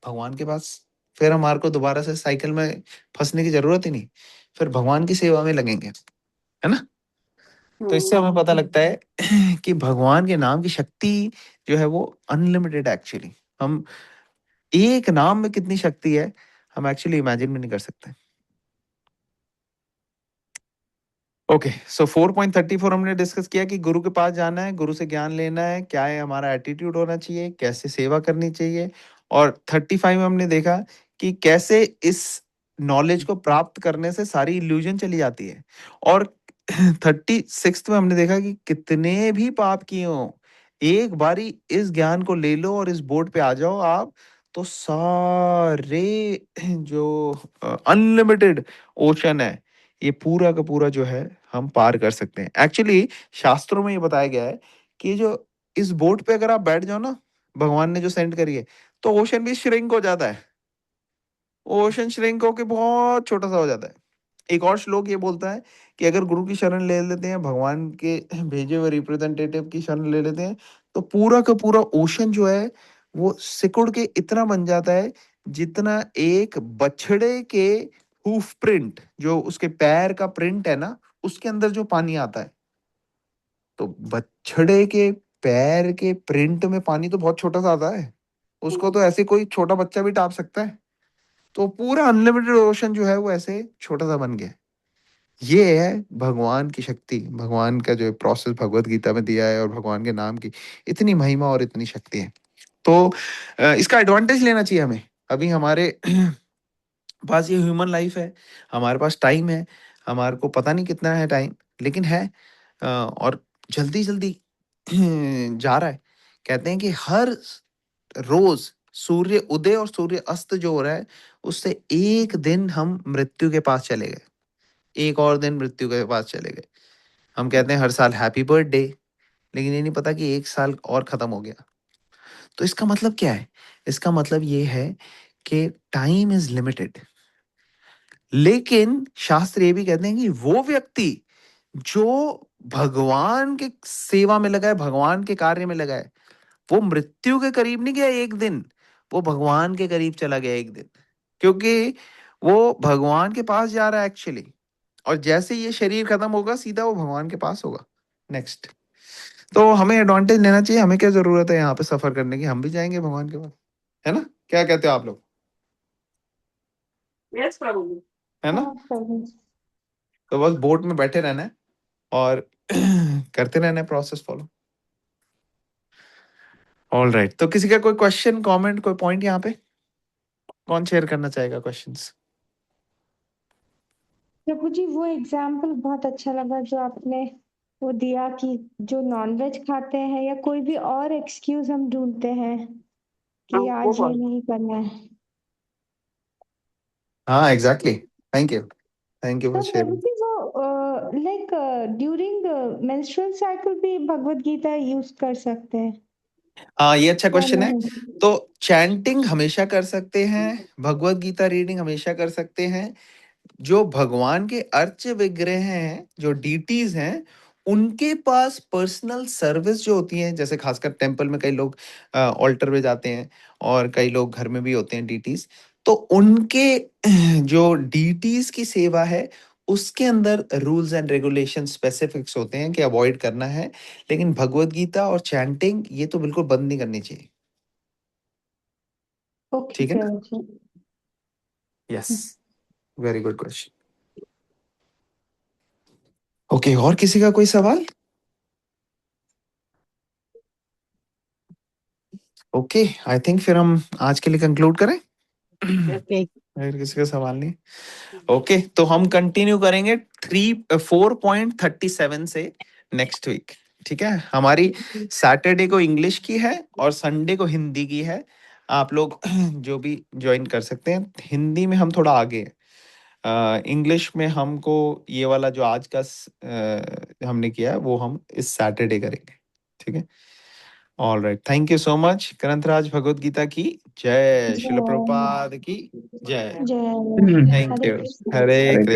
भगवान के पास, फिर हमारे को दोबारा से साइकिल में फंसने की जरूरत ही नहीं, फिर भगवान की सेवा में लगेंगे, है ना। तो इससे हमें पता लगता है कि भगवान के नाम की शक्ति जो है वो अनलिमिटेड एक्चुअली। हम एक नाम में कितनी शक्ति है, हम एक्चुअली इमेजिन भी नहीं कर सकते। ओके, सो 4.34 हमने डिस्कस किया कि गुरु के पास जाना है, गुरु से ज्ञान लेना है, क्या है हमारा एटीट्यूड होना चाहिए, कैसे सेवा करनी चाहिए। और 35 में हमने देखा कि कैसे इस नॉलेज को प्राप्त करने से सारी इल्यूजन चली जाती है। और 36 में हमने देखा कि कितने भी पाप किए हो, एक बारी इस ज्ञान को ले लो और इस बोर्ड पे आ जाओ आप, तो सारे जो अनलिमिटेड ओशन है, ये पूरा का पूरा जो है हम पार कर सकते हैं। एक्चुअली शास्त्रों में ये बताया गया है कि जो इस बोट पे अगर आप बैठ जाओ ना, भगवान ने जो सेंड करी है, तो ओशन भी श्रिंक हो जाता है। ओशन श्रिंक होके बहुत छोटा सा हो जाता है। एक और श्लोक ये बोलता है कि अगर गुरु की शरण ले लेते हैं, भगवान के भेजे हुए रिप्रेजेंटेटिव की शरण ले लेते हैं, तो पूरा का पूरा ओशन जो है वो सिकुड़ के इतना बन जाता है जितना एक बछड़े के हूफ प्रिंट, जो उसके पैर का प्रिंट है ना, उसके अंदर जो पानी आता है। तो बछड़े के पैर के प्रिंट में पानी तो बहुत छोटा सा आता है, उसको तो ऐसे कोई छोटा बच्चा भी टाप सकता है। तो पूरा अनलिमिटेड ओशन जो है वो ऐसे छोटा सा बन गया। ये है भगवान की शक्ति, भगवान का जो प्रोसेस भगवत गीता में दिया है, और भगवान के नाम की इतनी महिमा और इतनी शक्ति है। तो इसका एडवांटेज लेना चाहिए हमें। अभी हमारे पास ये ह्यूमन लाइफ है, हमारे पास टाइम है, हमारे को पता नहीं कितना है टाइम, लेकिन है। और जल्दी जल्दी जा रहा है। कहते हैं कि हर रोज सूर्य उदय और सूर्य अस्त जो हो रहा है, उससे एक दिन हम मृत्यु के पास चले गए, एक और दिन मृत्यु के पास चले गए। हम कहते हैं हर साल हैप्पी बर्थडे, लेकिन ये नहीं पता कि एक साल और खत्म हो गया। तो इसका मतलब क्या है? इसका मतलब ये है कि टाइम इज लिमिटेड। लेकिन शास्त्र ये भी कहते हैं कि वो व्यक्ति जो भगवान के सेवा में लगा है, भगवान के कार्य में लगा है, वो मृत्यु के करीब नहीं गया एक दिन, वो भगवान के करीब चला गया एक दिन, क्योंकि वो भगवान के पास जा रहा है एक्चुअली। और जैसे ये शरीर खत्म होगा सीधा वो भगवान के पास होगा नेक्स्ट। तो हमें एडवांटेज लेना चाहिए, हमें क्या जरूरत है यहाँ पे सफर करने की, हम भी जाएंगे भगवान के पास, है ना? क्या कहते हो आप लोग, Yes, Prabhu. है ना? हाँ प्रभु। तो बस बोट में बैठे रहना है और करते रहना है प्रोसेस फॉलो। ऑल राइट, तो किसी का कोई क्वेश्चन कमेंट कोई पॉइंट यहाँ पे कौन शेयर करना चाहेगा क्वेश्चंस? प्रभु जी वो एग्जाम्पल बहुत अच्छा लगा जो आपने वो दिया कि जो नॉनवेज खाते हैं या कोई भी और एक्सक्यूज हम ढूंढते हैं कि वो आज ये बोल। नहीं करना है। हाँ एग्जैक्टली, थैंक यू फॉर तो प्रभु शेयरिंग। जी वो लाइक ड्यूरिंग मेंस्ट्रुअल साइकिल भी भगवत गीता यूज कर सकते हैं हाँ ये अच्छा या क्वेश्चन है। नहीं? तो चैंटिंग हमेशा कर सकते हैं, भगवत गीता रीडिंग हमेशा कर सकते हैं। जो भगवान के अर्च विग्रह हैं, जो डीटीज हैं, उनके पास पर्सनल सर्विस जो होती है, जैसे खासकर टेम्पल में कई लोग ऑल्टर पे जाते हैं और कई लोग घर में भी होते हैं डीटीज, तो उनके जो डीटीज की सेवा है उसके अंदर रूल्स एंड रेगुलेशन स्पेसिफिक्स होते हैं कि अवॉइड करना है। लेकिन भगवत गीता और चैंटिंग ये तो बिल्कुल बंद नहीं करनी चाहिए, ओके ठीक है ना? प्रभु जी। Yes, very good question. Okay, और किसी का कोई सवाल? ओके, आई थिंक फिर हम आज के लिए कंक्लूड करें। Okay. अगर किसी का सवाल नहीं, ओके, तो हम कंटिन्यू करेंगे 4.37 से नेक्स्ट वीक, ठीक है? हमारी सैटरडे को इंग्लिश की है और संडे को हिंदी की है। आप लोग जो भी ज्वाइन कर सकते हैं। हिंदी में हम थोड़ा आगे हैं, इंग्लिश में हमको ये वाला जो आज का हमने किया है वो हम इस सैटरडे करेंगे, ठीक है? All right, thank you so much. ग्रंथराज भगवत गीता की जय, शिल जय प्रभुपाद की जय। जय थैंक हरे यू। कृष्ण। हरे हरे कृष्ण।